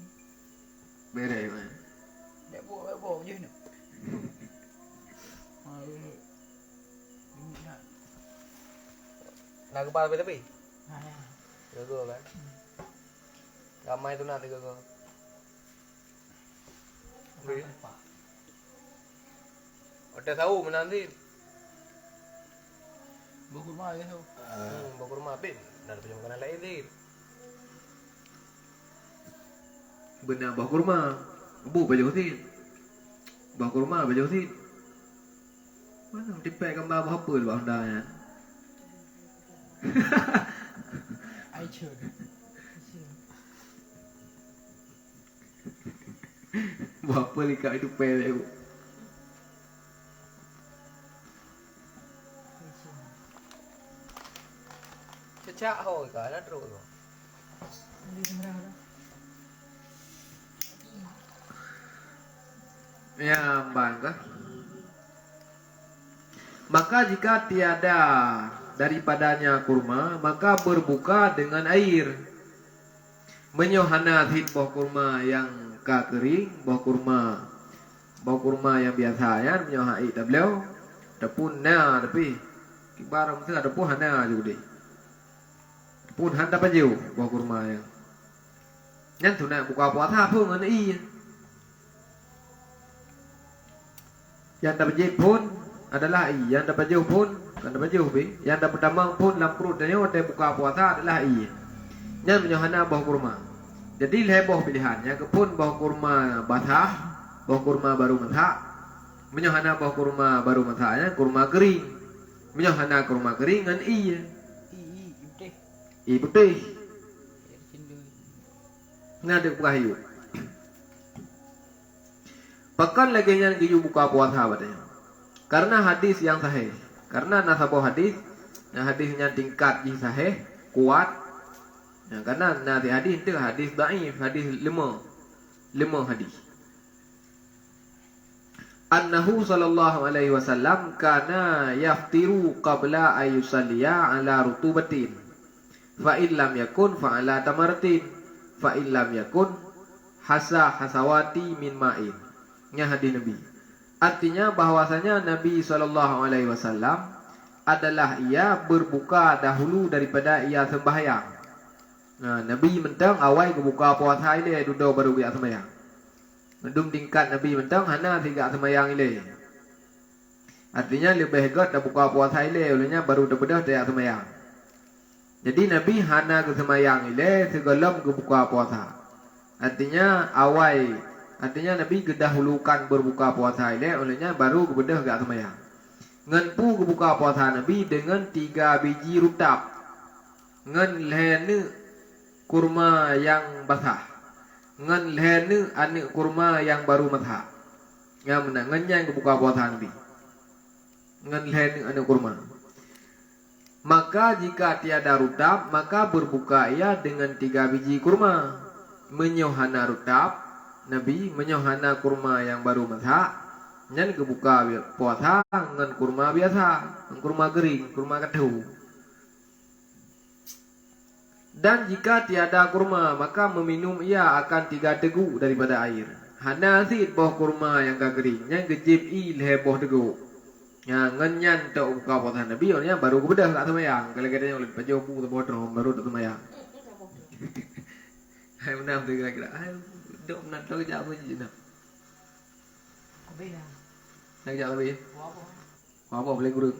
Berai mah. Bebo je ni. Ini nak. Nak kepala tepi. nah Gagal kan? Ramai tu nanti gagal. Beri. Ada tahu menanti. Buku rumah je tu. Bawa rumah bin. Dah ada makanan lain ni. Benar bawa rumah. Bu baju sih. Bawa rumah baju sih. Mana dipek gambar apa lu anda ya? Ai chưa. Buat apa likat itu pelek tu? Cecak hoi kan ada terus. di seberang tu Ya, bangga. Maka jika tiada daripadanya kurma, maka berbuka dengan air. Menyohana hit buah kurma yang kering, buah kurma yang biasa ya, menyohai tak beliau. Tepun na tapi kibaram tu ada pun hana juga deh. Tepun handa baju buah kurma yang. Nhân thủ này buka puasa pun ngân i. Yang dapat jahit pun adalah i, yang dapat jauh pun kan dapat jauh bi, yang dapat damang pun dalam perutnya ada buka puasa adalah i. Yang menyohana buah kurma. Jadi leboh pilihannya kepun buah kurma basah, buah kurma baru masak. Menyohana buah kurma baru masaknya kurma kering. Menyohana kurma kering dengan i. Putih. I putih. Cindu. Ngaduk kayu. Pekan lagi yang diyu buka puasa katanya. Karena hadis yang sahih. Karena nasabah hadis, yang hadisnya tingkat di sahih, kuat. Ya, karena nanti hadis itu hadis dhaif, hadis lima hadis. Annahu sallallahu alaihi wasallam kana yaftiru qabla ayusalliya ala rutubatin. Fa illam yakun fa ala tamaratin. Fa illam yakun hasawati min ma'in. Nya hadis Nabi. Artinya bahwasanya Nabi SAW adalah ia berbuka dahulu daripada ia sembahyang. Nah, Nabi mentang awal ke buka puasa ile duduk baru ia sembahyang. Mendum tingkat Nabi mentang hana tiga sembahyang ile. Artinya lebih hebat dah buka puasa ile olehnya baru dah dia sembahyang. Jadi Nabi hana ke sembahyang ile sebelum ke buka puasa. Artinya Artinya Nabi kedahulukan berbuka puasa ini, olehnya baru kebedah gak sembahyang. Ngenpu kebuka puasa Nabi dengan 3 biji rutab. Ngen lehene kurma yang basah. Ngen lehene anak kurma yang baru matah. Yang mana ngenyang kebuka puasa Nabi. Ngen lehene anak kurma. Maka jika tiada rutab, maka berbuka ia dengan 3 biji kurma. Menyohana rutab. Nabi menyohana kurma yang baru masak, nyan kebuka puasa dengan kurma biasa, kurma kering, kurma kedu. Dan jika tiada kurma, maka meminum ia akan 3 teguk daripada air. Hana sid boh kurma yang kering, nyan kejip i leboh teguk. Yang ngenyan tak buka puasa Nabi, orangnya baru kebedah tak semayang. Kalau katanya oleh pajobu atau bodrom baru tak semayang. Hai menam tu kira-kira. Dok nak tahu kerja apa je nak. Kopi dah. Nak kerja apa? Apa boleh guru?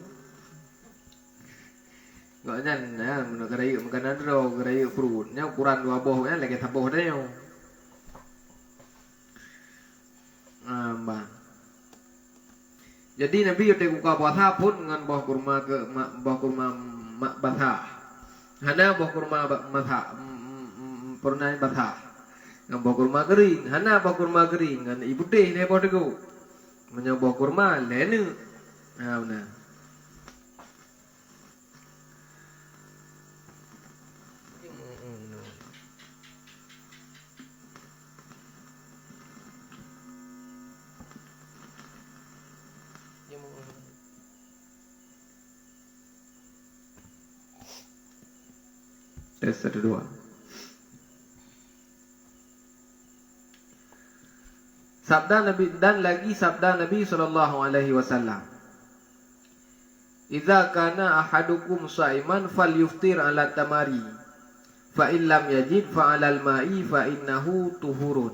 Gak nyan, ya, mana kerja makanan tu, kerja perut. Nya ukuran 2 boh, ya, lagi saboh dah yo. Bang. Jadi Nabi udah buka puasa pun dengan buah kurma basah. Hana buah kurma basah, pernah basah. Dengan buah kurma kering, hana buah kurma kering, dengan ibu teh ni buah teguh. Menyobuh kurma lene, Benar. Tes 1 2. Sabda Nabi dan lagi sabda Nabi sallallahu alaihi wasallam. Idza kana ahadukum sha'iman falyuftir 'ala tamari. Fa in lam yajid fa 'alal ma'i fa innahu tuhurun.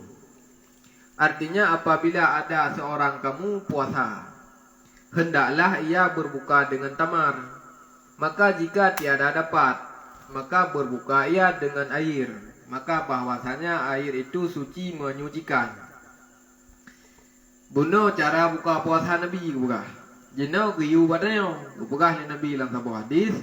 Artinya apabila ada seorang kamu puasa, hendaklah ia berbuka dengan tamar. Maka jika tiada dapat, maka berbuka ia dengan air. Maka bahwasanya air itu suci menyucikan. Bunuh cara buka puasa Nabi buka. Jenau kiyu badanya buka Nabi dalam sebuah hadis,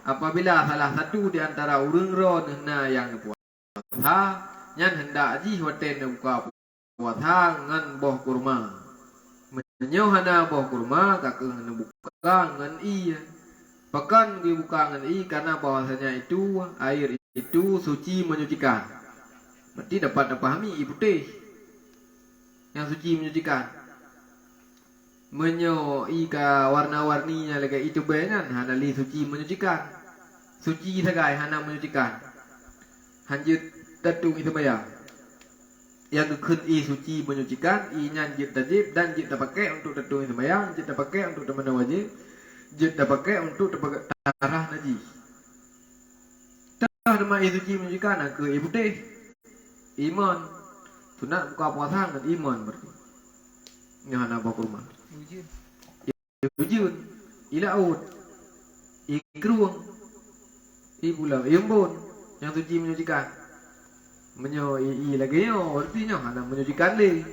apabila salah satu di antara urang ron hendak yang puasa, nyan hendak ji hoten buka puasa ngan boh kurma. Menyo hana boh kurma kakeng buka ngan iya. Pekan dibuka ngan i karena bahwasanya itu air itu suci menyucikan. Berarti dapat dipahami i putih yang suci menyucikan. Menyo ika warna-warninya lagi itu benan hana li suci menyucikan. Suci sagai hana menyucikan. Hanjut tatung itu bayang. Yang kekun i suci menyucikan, i nyan jit tajib dan jit pakai untuk tatung itu bayang, jit pakai untuk teman wajib, jit pakai untuk tarah najis. Tarah nama i suci menyucikan ke i putih. Iman. Sunat buka puasa dengan iman berarti. Yang hana bawa kurma. Ujun. Ilaut. Ikruang. Ibulang. Imbun. Yang suci menyucikan. Menyo lagi yo. Artinya hana menyucikan le.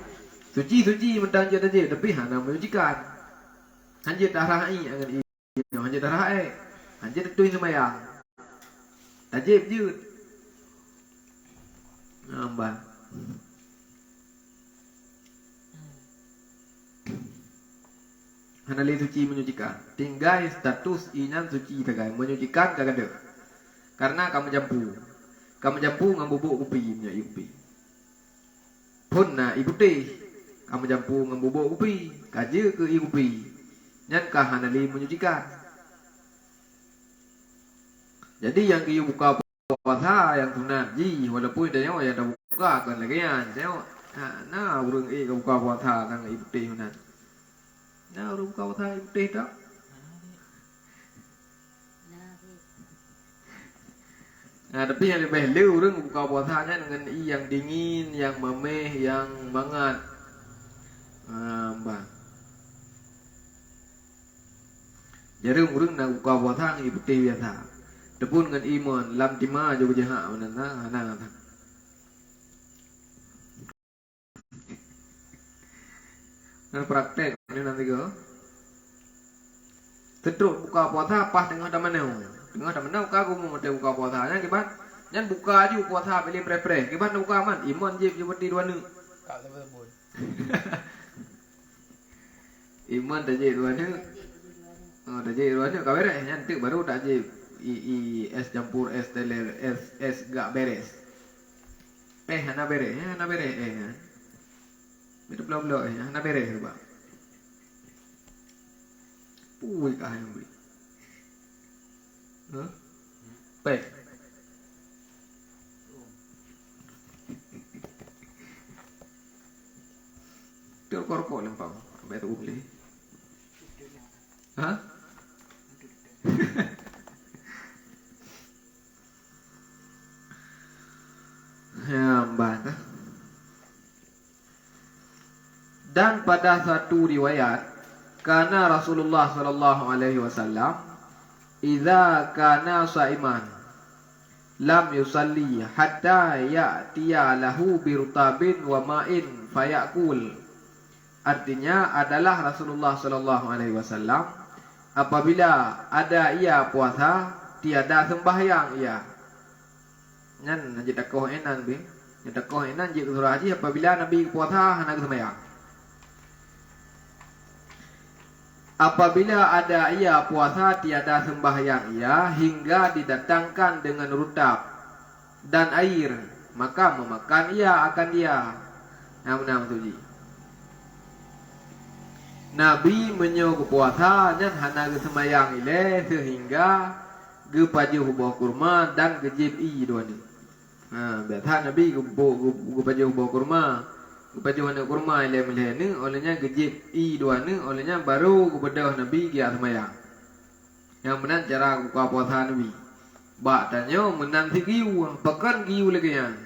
Suci mentanjat aja. Tapi hana menyucikan. Hanjit darah i. Hanjit darah i. Hanjit tuin semayang. Tajib jut. Nampak. Hanali suci menyucikan. Tinggal status inan suci tagai menyucikan kagak ada. Karena kamu jampu ngam bubuk upi nya upi. Pun na ibu teh kamu jampu ngam bubuk upi kaje ke upi. Nyan ka hanali menyucikan. Jadi yang kiu buka puasa yang sunat ji walaupun dia yang dah buka kan lagi ya. Nah urang buka puasa nang ibu teh sunat. Nah, urang buka puasa ibu teh tak? Nah, tapi yang lebih leu urang buka puasanya dengan yang dingin, yang memeh, yang hangat. Mbak. Jadi urang nak buka puasa ibu teh biasa. Tepun dengan iman, lam tima juga jahat mana nah. Dan praktek ini nanti ke terus buka puasa pas tengah teman kagu mau buka puasanya kibat nyan buka aja puasa pilih pre kibat buka aman iman je seperti dua nu Kak tersebut. iman dah je dua nu dah je dua nu kau beres nyan tu baru dah je es campur es teler es gak beres hana beres Itu belum ya, nak beres tu bang. Pui kah yang beri? Baik. Itu korok lempang, sampai tu beli. Hah? Ya, mbak. Dan pada satu riwayat, karena Rasulullah sallallahu alaihi wasallam idza kana shaiman lam yusalli hatta ya'tiya lahu birutabin wa ma'in fayakul. Artinya adalah Rasulullah sallallahu alaihi wasallam apabila ada ia puasa tiada sembahyang ia. Nyan jadi takoh enan be. Jadi takoh enan jadi surah haji apabila Nabi puasa hendak sembahyang. apabila ada ia puasa tiada sembahyang ia hingga didatangkan dengan rutab dan air, maka memakan ia akan dia. Nama suci. Nabi menyo ke puasa dan hana ke sembahyang ile sehingga ge paju buah kurma dan gejib i dua ni. Biasa Nabi ge paju buah kurma. Baju hana kurma ile meleh ni olehnya gejib i dua ni olehnya baru kepada Nabi dia semayang. Yang benar cara buka puasa Nabi. Bak tanya menan si giu, pekan giu lagi yang.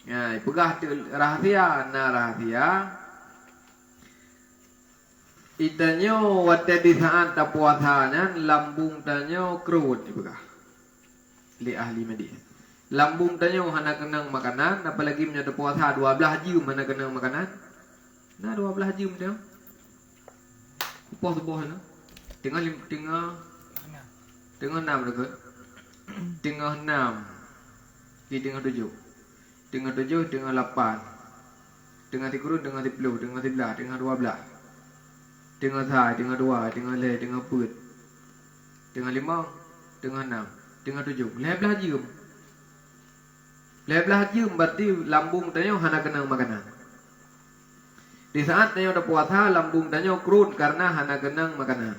Ya, pegah rahasia na rahasia. Itanyo wate di saat ta puasanya lambung tanyo kerut pegah. Li ahli medis. Lambung tanyo hana kenang makanan, apalagi menyata puasa 12 jam hana kenang makanan. Nah 12 jam dia. Upah sebuah na. Tengah 6 dekat. Tengah 6. Di tengah 7. Tengah 7, tengah 8. Tengah 10, tengah 10, tengah 11, tengah 12. Tengah 3, tengah 2, tengah 4, tengah 4. Tengah 5, tengah 6, tengah 7. 11 jam. 11 jam berarti lambung tanyo hana kenang makanan. Di saat tanyo ada puasa lambung tanyo kerut karena hana kenang makanan.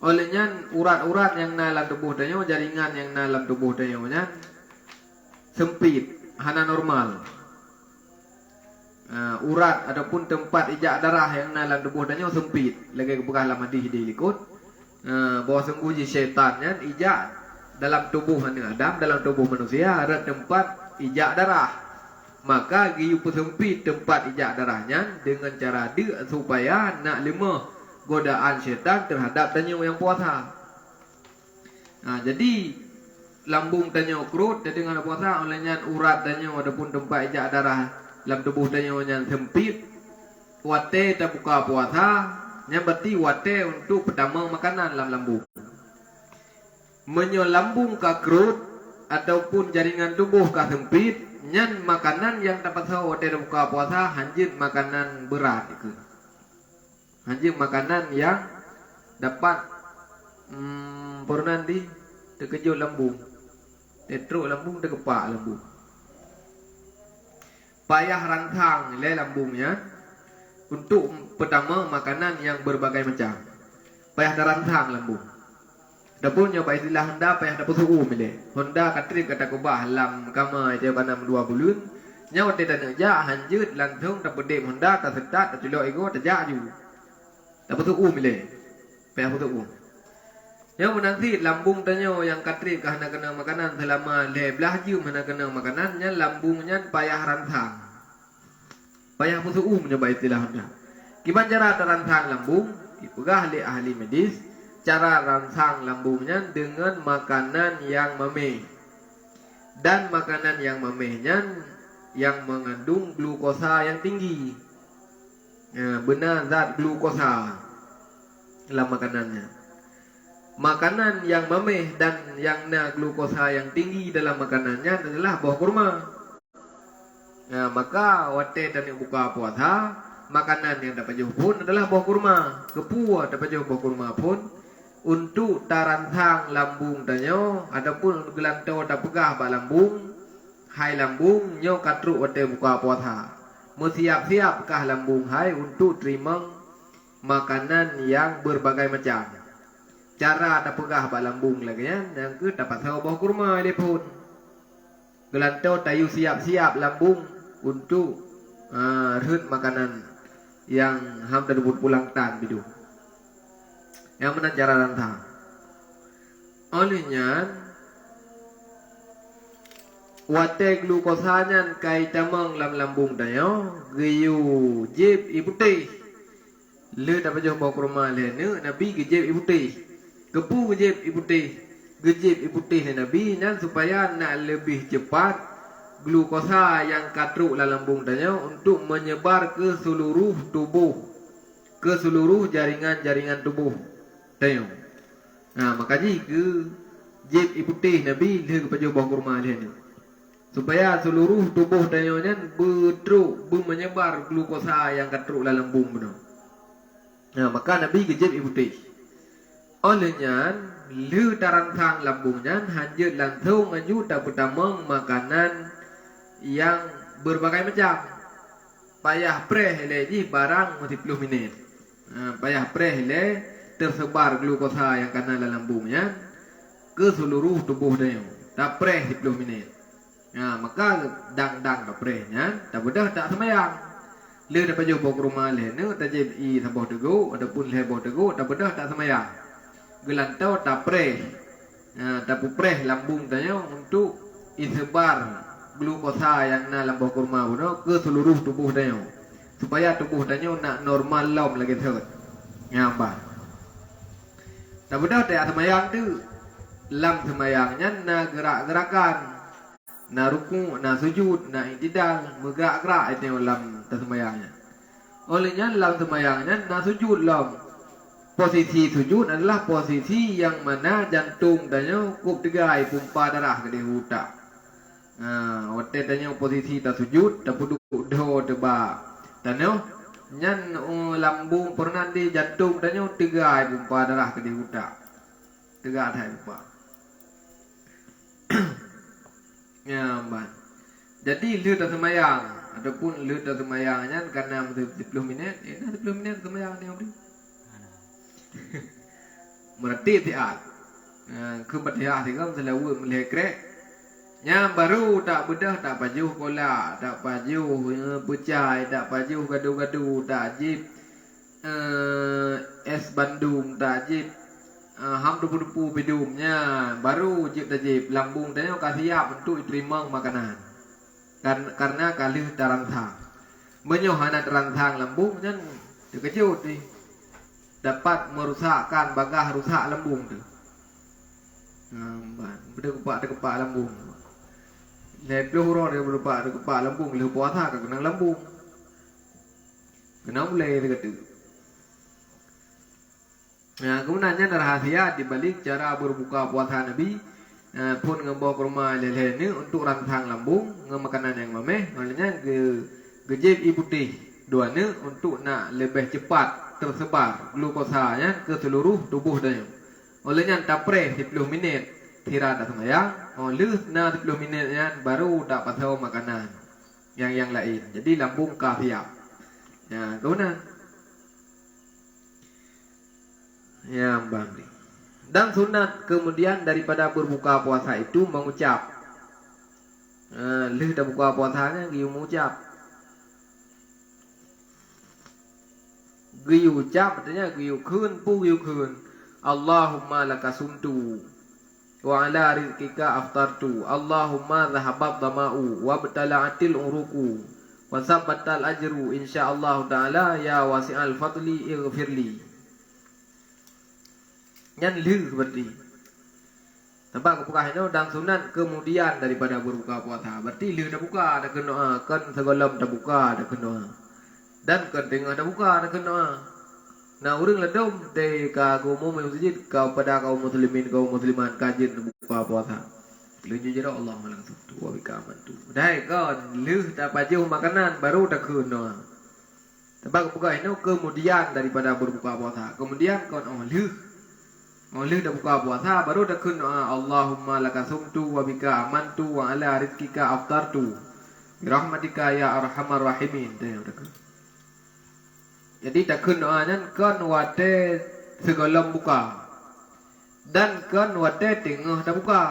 Olehnya urat-urat yang dalam tubuh tanyo, jaringan yang dalam tubuh tanyo nya sempit, hana normal. Urat ataupun tempat ijak darah yang dalam tubuh tanyo sempit. Lagi kebuka lama diikut. Bahawa sungguh syaitannya ijak dalam tubuh Adam, dalam tubuh manusia ada tempat ijak darah. Maka giyu persempit tempat ijak darahnya dengan cara dia supaya nak lemah godaan syaitan terhadap tanyo yang puasa. Jadi lambung tanyo kerut dengan puasa olehnya urat tanyo ataupun tempat ijak darah dalam tubuh tanyo yang sempit. Wate tak buka puasa, yang berarti wate untuk pertama makanan dalam lambung. Menyelambung ke kerut ataupun jaringan tubuh ke sempit, nyan makanan yang dapat sawate buka puasa hanjit makanan berat itu. Hanjit makanan yang dapat nanti terkejut lambung, teruk lambung, terkepak lambung. Payah rangsang le lambungnya untuk pertama makanan yang berbagai macam. Payah rangsang lambung. Dapun nyoba istilah Honda payah dapat suhu milih. Honda katrip kata kubah lam kama je banam 2 bulan. Nyawa tidak nerja hanjut langsung dapat dem Honda tak setat tak tulok ego tak jaju. Dapat suhu milih. Payah suhu. Yang menanti lambung tanyo yang katrip kahana kena makanan selama 11 jam hana kena makanannya lambungnya payah rangsang. Payah suhu nyoba istilah Honda. Gimana cara terangsang lambung? Ipegah ahli medis. Cara rangsang lambungnya dengan makanan yang memeh. Dan makanan yang memehnya yang mengandung glukosa yang tinggi. Benar zat glukosa dalam makanannya. Makanan yang memeh dan yang glukosa yang tinggi dalam makanannya adalah buah kurma. Maka wate dan yang buka puasa, makanan yang dapat jauh pun adalah buah kurma. Kepuah dapat jauh buah kurma pun. Untuk taransang lambung tanyo adapun gelantau tak pegah ba lambung hai lambung nyo katruk wate buka puasa siap-siap kah lambung hai untuk terima makanan yang berbagai macam. Cara tak pegah ba lambung lagi yang ke dapat sawo buah kurma dia pun gelantau tayu siap-siap lambung untuk reut makanan yang ham terbut pulang tan bidu. Yang mana cara rangsang. Olehnya wate glukosanya kai tamang lam lambung tayo giyu jib ibuti le dapat jauh bawa kurma le ne nabi gejib ibuti kepu gejib ibuti gejib ibuti le nabi dan supaya nak lebih cepat glukosa yang katruk dalam lambung tayo untuk menyebar ke seluruh tubuh, ke seluruh jaringan-jaringan tubuh tayo. Makanya ke jib putih Nabi dia kepada buah kurma dia ni. Supaya seluruh tubuh tayo nya bertruk menyebar glukosa yang katruk dalam lambung benar. Maka Nabi kejip ibu putih. Olehnya lu tarantang lambungnya hanjut langsung anju tak pertama makanan yang berbagai macam. Payah preh lagi barang 10 minit. Payah preh le tersebar glukosa yang kena dalam lambungnya ke seluruh tubuh dia. Tak preh 10 minit. Maka dang-dang tak prehnya, tak bedah tak semayang. Le dapat jauh bawa ke rumah le, ne tak jadi sabah teguh, ataupun le bawa teguh, tak bedah tak semayang. Gelantau tak preh, tak preh lambung tanya untuk isebar glukosa yang na lambung ke rumah puno ke seluruh tubuh tanya, supaya tubuh tanya nak normal lom lagi terus. Nyambar. Tak bedah tak semayang tu, lam semayangnya na gerak-gerakan. Na ruku, na sujud, na i'tidal, bergerak-gerak itu dalam semayangnya. Olehnya dalam semayangnya na sujud lam. Posisi sujud adalah posisi yang mana jantung tanya kup tegai pompa darah ke di otak. Otak tanya posisi tak sujud, tak duduk do tebak. Tanya nyan lambung pernah di jantung tanya tegai pompa darah ke di otak. Tegai thai pompa. Ban. Jadi lu tak semayang ataupun lu tak semayangnya karena 10 minit, 10 minit semayang ni orang. Merati tiap. Kebatiah tiga selalu melihat. Yang baru tak bedah tak pajuh kolak, tak pajuh pecai, tak pajuh gaduh-gaduh, tak jip es bandung, tak jip ham dupu-dupu bidumnya, baru jip tajib lambung tanya siap untuk diterima makanan. Karena kali terangsang menyohana terangsang lambung kan terkejut ni dapat merusakkan bagah rusak lambung tu. Berdekepak lambung. Lepluh roh dia berdekepak lambung, leh puasa ke kena lambung. Kena mulai dekat tu. Kemudiannya rahasia di balik cara berbuka puasa Nabi pun ngembawa ke rumah leleh ni untuk rangsang lambung makanan yang mameh, maknanya gejib ibu teh dua ni untuk nak lebih cepat tersebar glukosanya ke seluruh tubuh dia. Olehnya tak preh 10 minit tira tak semayang, oleh na 10 minitnya baru tak pasau makanan yang lain. Jadi lambung kah siap. Kemudian yang bangli. Dan sunat kemudian daripada berbuka puasa itu mengucap. Leh dah buka puasanya giu mengucap. Giu ucap artinya giu khun pu giu khun. Allahumma lakasumtu wa ala rizqika aftartu. Allahumma dhahabat dama'u wa btala'atil uruku wa sabbatal ajru insyaallah taala ya wasi'al fadli ighfirli. Nyan lư seperti tempat buka itu dan sunat kemudian daripada berbuka puasa. Berarti lư dah buka dah kena kan segolam dah buka dah kena dan kan tengah dah buka dah kena. Nah orang ledom de ka agama masjid kau pada kaum muslimin kaum musliman kajin buka puasa. Lư jujur Allah langsung tu wa bikaman tu. Dai kan lư dah pajuh makanan baru dah kena. Tempat buka itu kemudian daripada berbuka puasa. Kemudian kan lư oleh dah buka puasa baru dah kun Allahumma lakasumtu wa bika amantu wa ala rizqika aftartu bi rahmatika ya arhamar rahimin. Jadi dah kun doanya kan wate segala buka dan kan wate tengah dah buka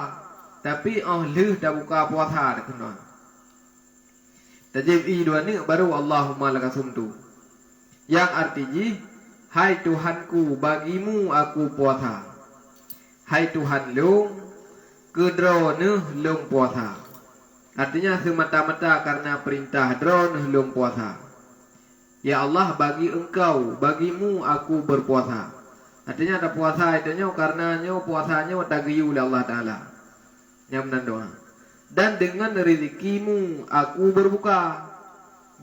tapi oleh dah buka puasa dah kun. Tajib dua ni baru Allahumma lakasumtu yang artinya hai Tuhanku bagimu aku puasa. Hai Tuhan lung kedrone lung puasa. Artinya semata-mata karena perintah drone lung puasa. Ya Allah bagi engkau bagimu aku berpuasa. Artinya ada puasa itu karena puasanya tagiyu oleh Allah Taala. Yang doa. Dan dengan rezekimu aku berbuka.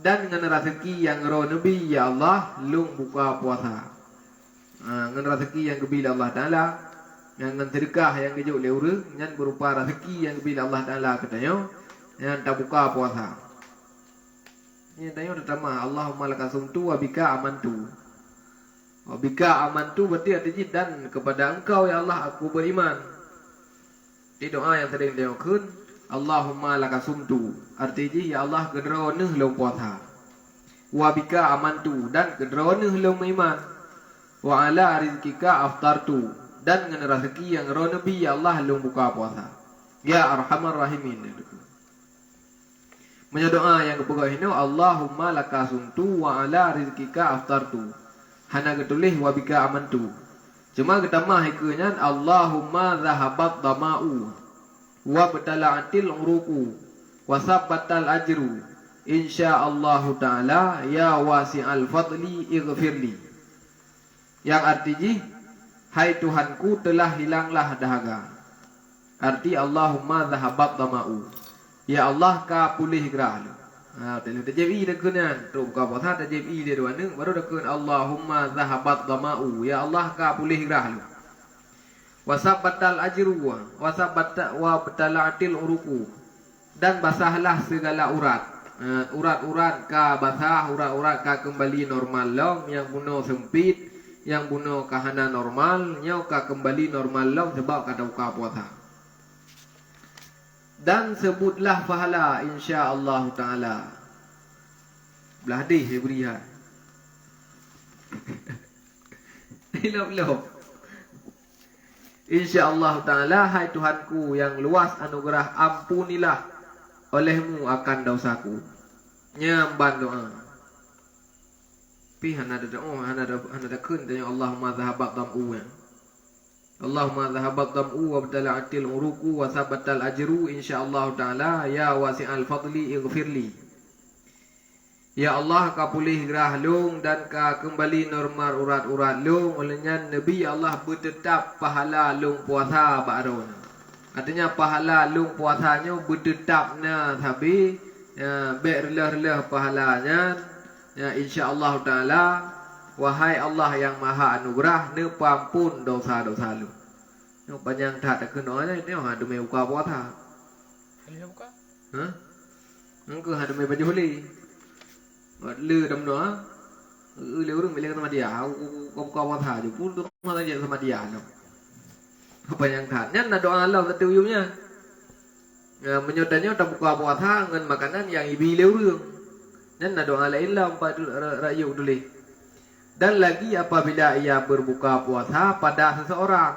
Dan dengan rezeki yang roh Nabi ya Allah lung buka puasa. Dengan rezeki yang kebila Allah Taala, yang dengan sedekah yang kejuk oleh orang, yang berupa rezeki yang kebila Allah Taala katanya, yang tak buka puasa. Ini tanya pertama Allahumma lakasumtu wa bika amantu. Wa bika amantu berarti artinya dan kepada engkau ya Allah aku beriman. Di doa yang tadi dia kun Allahumma laka sumtu artinya ya Allah kedrone long puasa. Wa bika amantu dan kedrone long iman. Wa ala rizkika aftartu dan dengan rezeki yang ro nabi ya Allah long buka puasa. Ya arhamar rahimin. Menyodoa yang kepegah ini Allahumma laka sumtu wa ala rizkika aftartu. Hana ketulih wa bika amantu. Cuma ketamah hikanya Allahumma zahabat dama'u wa batala'atil uruku wa sabbatal ajru insyaallah ta'ala ya wasi'al fadli ighfirli. Yang artinya hai Tuhanku telah hilanglah dahaga. Arti Allahumma zahabat dama'u. Ya Allah ka pulih gerah. Tadi terjadi dekenan, tu buka puasa terjadi dia dua ni, baru dekun Allahumma zahabat dama'u, ya Allah ka pulih gerah lu. Wasabatal ajru, wasabata wa batala'atil uruku, dan basahlah segala urat, urat-urat ka basah, urat-urat ka kembali normal long, yang bunuh sempit, yang bunuh kahana normal, nyau ka kembali normal long sebab kata buka puasa. Dan sebutlah pahala insya-Allah taala. Belah hadis dia beri ha. Ilap-ilap. Insya-Allah taala hai Tuhanku yang luas anugerah ampunilah olehmu akan dosaku. Nyamban doa. Pi hana ada doa, hana ada kun tanya Allahumma zahabat dam'u. Allahumma zahabat dam'u wa badala'atil uruku wa sabatal ajru insyaallah ta'ala ya wasi'al fadli ighfirli. Ya Allah ka pulih gerah long dan ka kembali normal urat-urat long olehnya Nabi Allah bertetap pahala long puasa ba'ron. Artinya pahala long puasanya bertetapnya tapi berlah-lah pahalanya ya insyaallah ta'ala. Wahai Allah yang maha anugerah, ne pampun dosa-dosa lu. Nu panjang tak tak kena aja ni ha demi buka puasa. Kali buka? Hah? Engkau ha demi baju holi. Lu dam doa. Lu urang bilang sama dia, kau buka puasa je pun tu mana je sama dia no. Apa yang tak? Nyan doa Allah ketuyunya. Menyodanya tak buka puasa dengan makanan yang ibi leurung. Nyan doa lain lah empat rakyat dulu. Dan lagi apabila ia berbuka puasa pada seseorang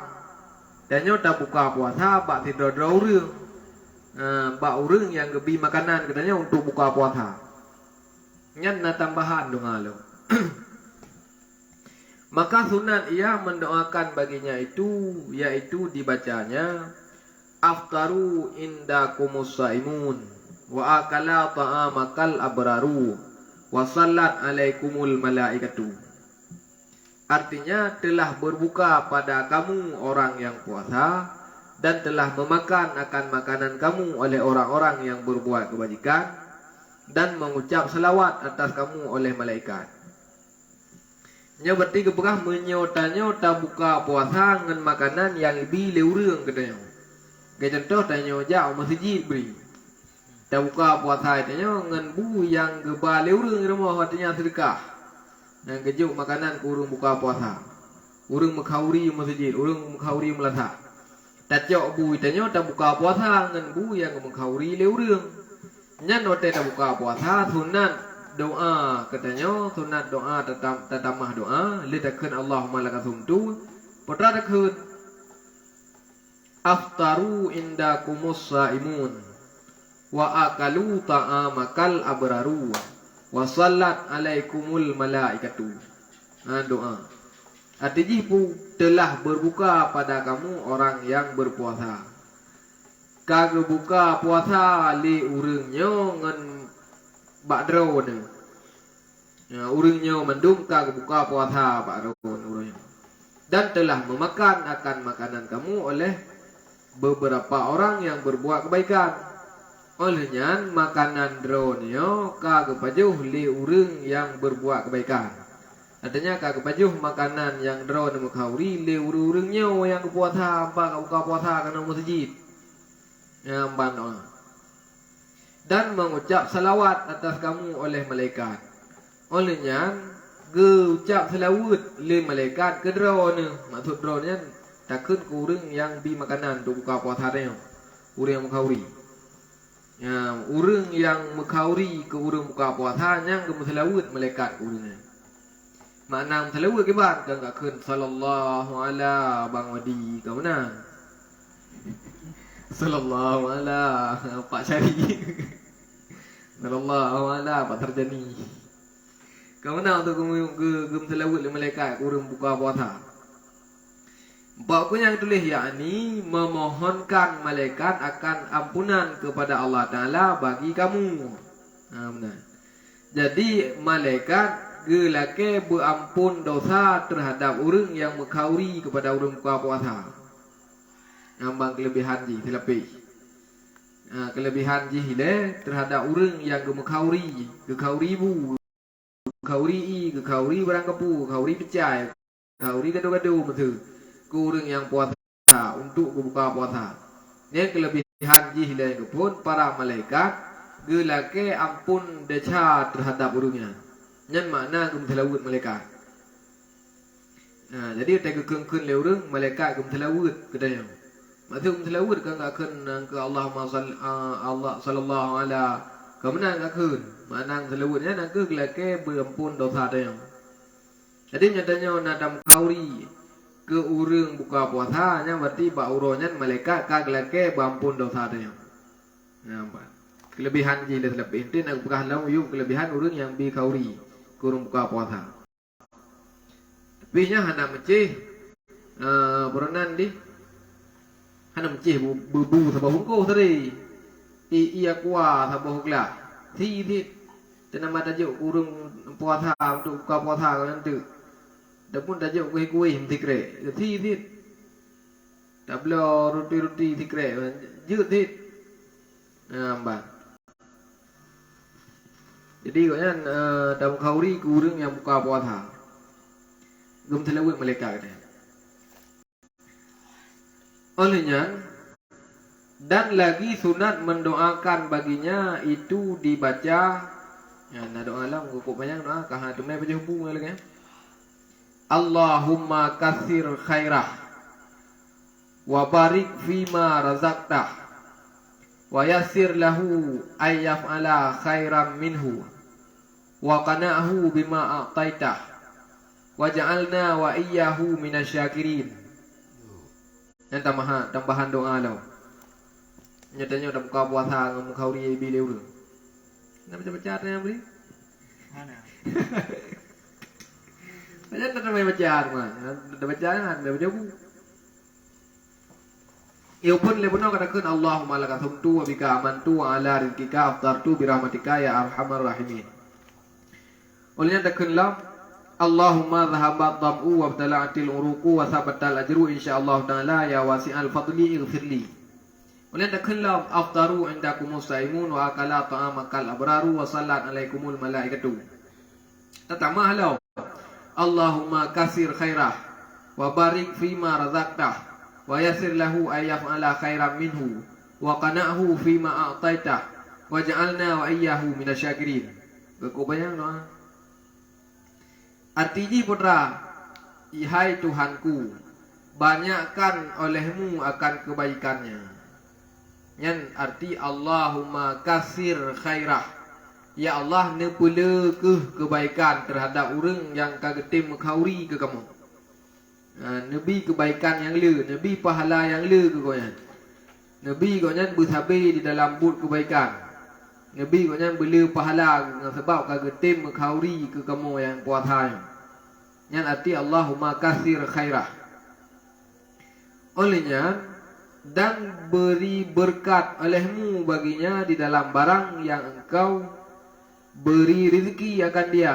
dan nyota buka puasa bak tidur orang bak orang yang lebih makanan katanya untuk buka puasa nyan na tambahan doa lo. Maka sunat ia mendoakan baginya itu yaitu dibacanya aftaru indakumus saimun wa akala ta'amakal abraru wa sallat alaikumul malaikatu. Artinya telah berbuka pada kamu orang yang puasa dan telah memakan akan makanan kamu oleh orang-orang yang berbuat kebajikan dan mengucap selawat atas kamu oleh malaikat. Nya berarti keberah menyota-nyota buka puasa dengan makanan yang lebih leurang katanya. Kayak contoh tanya jauh masjid beri. Tak buka puasa tanya dengan bu yang geba leurang rumah artinya sedekah. Dan kejuk makanan ke urung buka puasa. Urung mengkhauri masjid, urung mengkhauri melata. Tacok bu itanya tak buka puasa dengan bu yang mengkhauri le urung. Nyan ote tak buka puasa sunat doa katanya sunat doa tatamah doa litakun Allahumma lakasumtu. Potra takun aftaru indakumus saimun wa akalu ta'amakal abraru. Wasallat alaikumul malaikatu. Doa. Artinya pun telah berbuka pada kamu orang yang berpuasa. Kagak buka puasa li urangnya ngan bakdro ni. Urangnya mendum kagak buka puasa bakdro urangnya. Dan telah memakan akan makanan kamu oleh beberapa orang yang berbuat kebaikan. Olehnya makanan dronyo kagak pajuh li urang yang berbuat kebaikan. Artinya kagak pajuh makanan yang drone mengkauri li urang-urangnya yang puasa apa buka puasa kana masjid. Yang bandoa. Dan mengucap salawat atas kamu oleh malaikat. Olehnya Ge ucap selawat le malaikat ke draw ni. Maksud draw ni takkan ke orang yang bi makanan untuk buka puasa dia. Orang yang mengkauri. Ya, orang yang mengkauri ke orang buka puasa yang ke selawat malaikat ke orang ni. Makna selawat ke ban kan kan sallallahu ala bang wadi ke mana? Sallallahu ala Pak Syari. Sallallahu ala Pak Terjani. Kau mana untuk gem selawat le malaikat orang buka puasa. Baku yang tulis yakni memohonkan malaikat akan ampunan kepada Allah Taala bagi kamu. Benar. Jadi malaikat gelake berampun dosa terhadap orang yang mengkauri kepada orang buka puasa. Ambang kelebihan ji terlebih. Kelebihan ji le terhadap orang yang mengkauri, kekauri bu. Kauri barang kepu, kauri pecai, kauri gaduh-gaduh betul. Kurang yang puasa untuk buka puasa. Ini kelebihan jihilai pun para malaikat gelake ampun dosa terhadap orangnya. Yang makna gum selawat malaikat. Jadi tak kekengkun le orang malaikat gum selawat kedaya. Maksud gum selawat kan akan ke Allah sallallahu alaihi Kemudian akan makna selawatnya nak gelake berampun dosa dia. Jadi nyatanya nadam kauri ke orang buka puasa nya berarti ba uronya malaikat ka gelake berampun dosa dia. Nampak. Kelebihan je lebih itu nak bukan lalu yuk kelebihan orang yang bi kauri ke orang buka puasa. Tapi nya hendak mencih berenan di hendak mencih bu sabah hungko tadi. Iya kuah sabah hukla. Thi tenama tajuk kurung puasa untuk buka puasa kan tu. Dapun tajuk kuih-kuih mesti kre. Thi tablo roti-roti thi kre. Jut thi. Nampak. Jadi katnya dalam kauri kurung yang buka puasa. Gum selawat malaikat katanya. Olehnya dan lagi sunat mendoakan baginya itu dibaca. Ya, nak doa lah, cukup banyak doa. Kahar tu mai baca hubu lagi. Allahumma katsir khairah wa barik fima razaqtah wa yassir lahu ayyaf'ala khairam minhu wa qana'hu bima a'taitah waj'alna wa iyyahu minasyakirin. Yang tambahan doa lah. Nyatanya dah buka puasa dengan kauri bila uru. Nak baca-baca yang beri? Mana? Macam tak main baca mah. Dah baca kan, dah baca buku. Ia pun lebuno katakan Allahumma laka sumtu wa bika amantu wa ala rizkika aftartu bi rahmatika ya arhamar rahimin. Olehnya takkanlah Allahumma dhahabat dham'u wa btala'atil uruqu wa sabatal ajru insyaallah ta'ala ya wasi'al fadli ighfirli. Oleh takkanlah aftaru indakumus saimun wa akala ta'amakal abraru wa salat alaikumul malaikatu. Tatamah halau. Allahumma kasir khairah wa barik fima razaqtah wa yassir lahu ayyaf'ala khairam minhu wa qana'hu fima a'taitah waj'alna wa iyyahu minasyakirin. Berkubayang doa. Artinya putra, ihai Tuhanku, banyakkan olehmu akan kebaikannya. Yang arti Allahumma kasir khairah. Ya Allah nepula ke kebaikan terhadap orang yang kagetim mengkauri ke kamu. Nabi kebaikan yang le, Nabi pahala yang le ke kau yang. Nabi kau yang bersabar di dalam but kebaikan. Nabi kau yang bela pahala sebab kagetim mengkauri ke kamu yang puasa. Yang arti Allahumma kasir khairah. Olehnya dan beri berkat olehmu baginya di dalam barang yang engkau beri rezeki akan dia.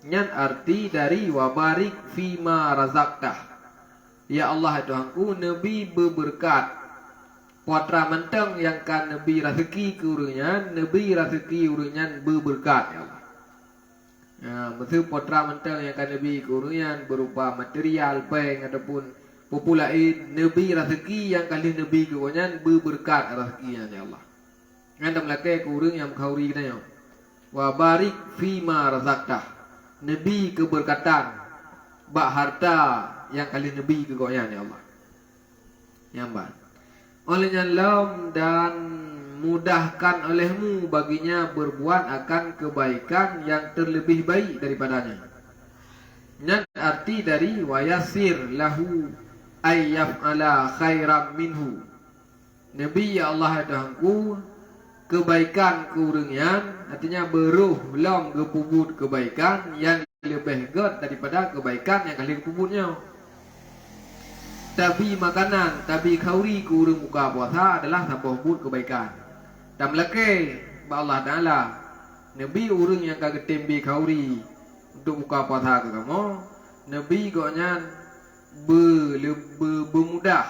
Yang arti dari wabarik fima razaqtah. Ya Allah Tuhanku, Nabi berberkat putra mentang yang kan Nabi rezeki ke urangnya, Nabi rezeki urangnya berberkat ya Allah. Maksud putra mentang yang kan Nabi ke urangnya berupa material peng ataupun populain Nabi rezeki yang kali Nabi ke urangnya berberkat rezekinya ya Allah. Yang tak melakai ke urang yang kauri kita ya. Wa barik fima razaqtah. Nabi keberkatan, bak harta yang kali Nabi kegoyan ya Allah. Nyamban. Olehnya lam dan mudahkan olehmu baginya berbuat akan kebaikan yang terlebih baik daripadanya. Yang arti dari wayasir lahu ayyaf ala khairam minhu. Nabi ya Allah dahangku kebaikan kurungian artinya beruh lam gepubut kebaikan yang lebih god daripada kebaikan yang kali gepubutnya. Tabi makanan, tabi kauri kurung buka puasa adalah sebuah bud kebaikan. Dan melake Allah Ta'ala Nabi urung yang kagak tembi kauri untuk buka puasa ke kamu. Nabi koknya bermudah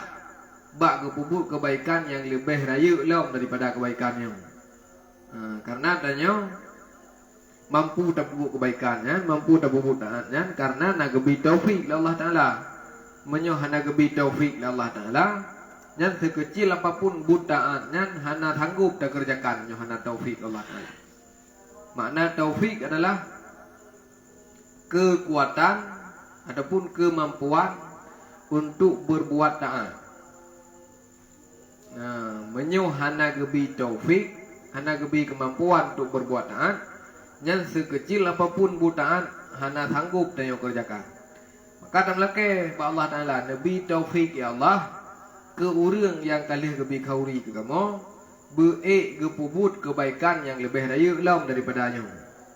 bak kepubut kebaikan yang lebih raya lam daripada kebaikannya. Karena adanya mampu terpubut kebaikannya, mampu terpubut taatnya karena nagebi taufik Allah Ta'ala. Menyohana gebi taufik Allah Ta'ala. Yang sekecil apapun butaannya hana sanggup dah kerjakan nyohana taufik Allah Ta'ala. Makna taufik adalah kekuatan ataupun kemampuan untuk berbuat taat. Menyohana gebi taufik, hana gebi kemampuan untuk berbuat taat. Yang sekecil apapun butaan hana sanggup dah kerjakan. Kata melake Allah Ta'ala Nabi taufik ya Allah ke orang yang kali gebi kauri ke kamu beek gepubut kebaikan yang lebih raya lam daripadanya.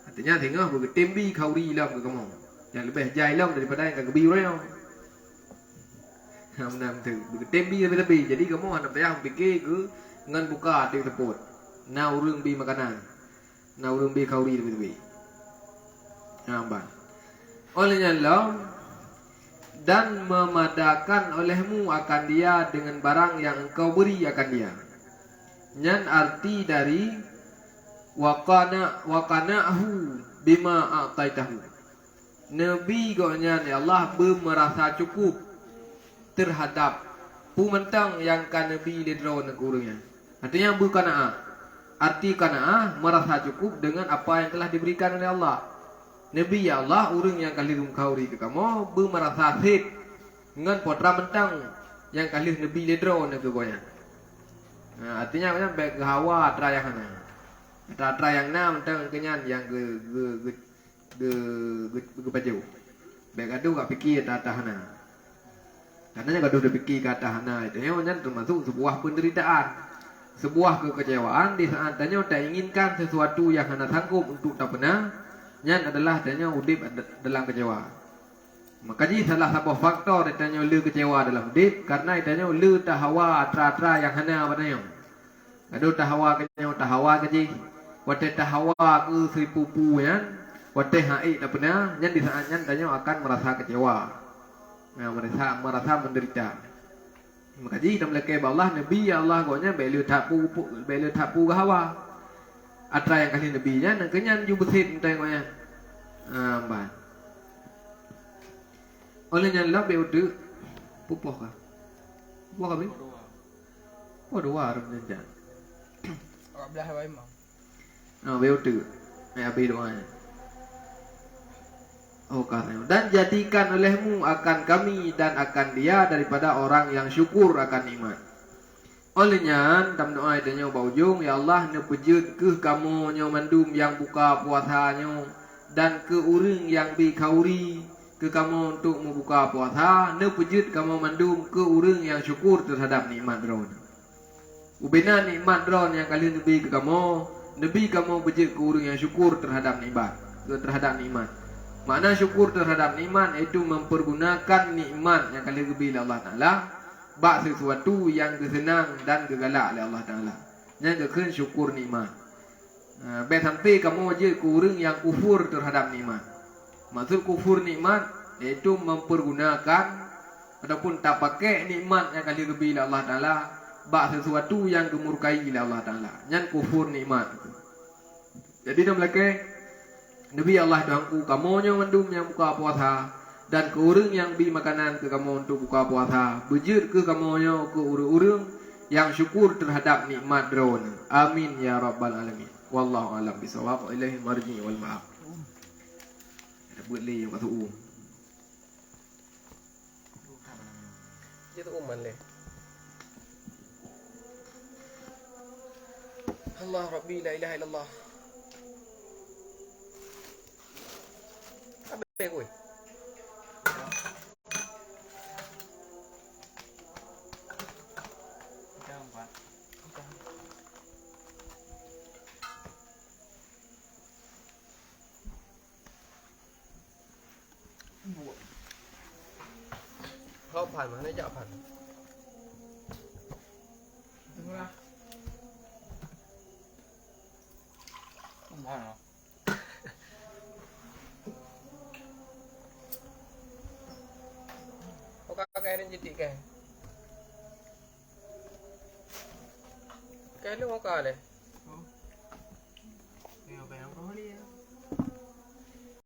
Artinya tengah bergetembi kauri lam ke kamu yang lebih jai lam daripada yang gebi raya. Benar betul bergetembi lebih. Jadi kamu hendak payah fikir ke ngan buka ting teput. Na urang bi makanan. Na urang bi kauri lebih. Nampak. Olehnya lam dan memadakan olehmu akan dia dengan barang yang engkau beri akan dia. Yang arti dari waqana'ahu bima a'taitahu. Nabi gonya ya Allah merasa cukup terhadap pumentang yang kan Nabi lidro negurnya. Artinya bukana'ah. Arti kana'ah merasa cukup dengan apa yang telah diberikan oleh Allah. Nabi ya Allah urang yang kali kauri ke kamu bermerasa fit dengan potra mentang yang kali Nabi ledro nak gonya. Artinya macam baik hawa tra yang mana. Tra yang na mentang kenyan yang ge baju. Baik adu gak fikir tahana. Karena yang adu fikir kata tahana itu yang termasuk sebuah penderitaan, sebuah kekecewaan di saat tanya tak inginkan sesuatu yang hana sanggup untuk tak pernah. Yang adalah adanya udip dalam kecewa. Makanya salah satu faktor adanya lu kecewa dalam udip karena adanya lu tahawa tra yang hana padanya. Adu tahawa kecewa tahawa keji. Wate tahawa ke seripupu ya. Wate hai tak pernah yang di saatnya adanya akan merasa kecewa. Merasa menderita. Makanya kita melakukan Allah Nabi ya Allah gonya belu tapu gahawa. Atra yang kali Nabi nya nang kenyan ju besit tengoknya. Ban. Olehnya lah be udu pupoh ka. Pupoh ka be? Oh dua rum jangan. Awak belah wae mau. Be udu. Abi doanya. Dan jadikan olehmu akan kami dan akan dia daripada orang yang syukur akan iman. Olehnya dalam doa idanya baujung ya Allah ne pejut ke kamu nyo mandum yang buka puasanya dan ke urang yang bi kauri ke kamu untuk membuka puasa ne pejut kamu mandum ke urang yang syukur terhadap nikmat dron. Ubena nikmat dron yang kali nabi ke kamu pejut ke urang yang syukur terhadap nikmat. Makna syukur terhadap nikmat itu mempergunakan nikmat yang kali nabi Allah Taala bak sesuatu yang kesenang dan kegalak oleh Allah Ta'ala. Yang kekun syukur nikmat. Sampai kamu je kurang yang kufur terhadap nikmat. Maksud kufur nikmat iaitu mempergunakan ataupun tak pakai nikmat yang kali lebih oleh Allah Ta'ala bak sesuatu yang gemurkai oleh Allah Ta'ala. Yang kufur nikmat. Jadi dia melakai Nabi Allah dahangku kamu yang mendum yang buka puasa dan ke urang yang bi makanan ke kamu untuk buka puasa bejut ke kamu ke urang yang syukur terhadap nikmat drone. Amin ya rabbal alamin. Wallahu alam bisawab. Ilaihi marji wal ma'ab. buat le kat tu. Dia tu uman le. Allah Rabbi la ilaha illallah. Apa kowe? Kau pan mana jak pan? Tengoklah. Mana? Kau kakak rin jitik ke? Kaya lu mau kah le?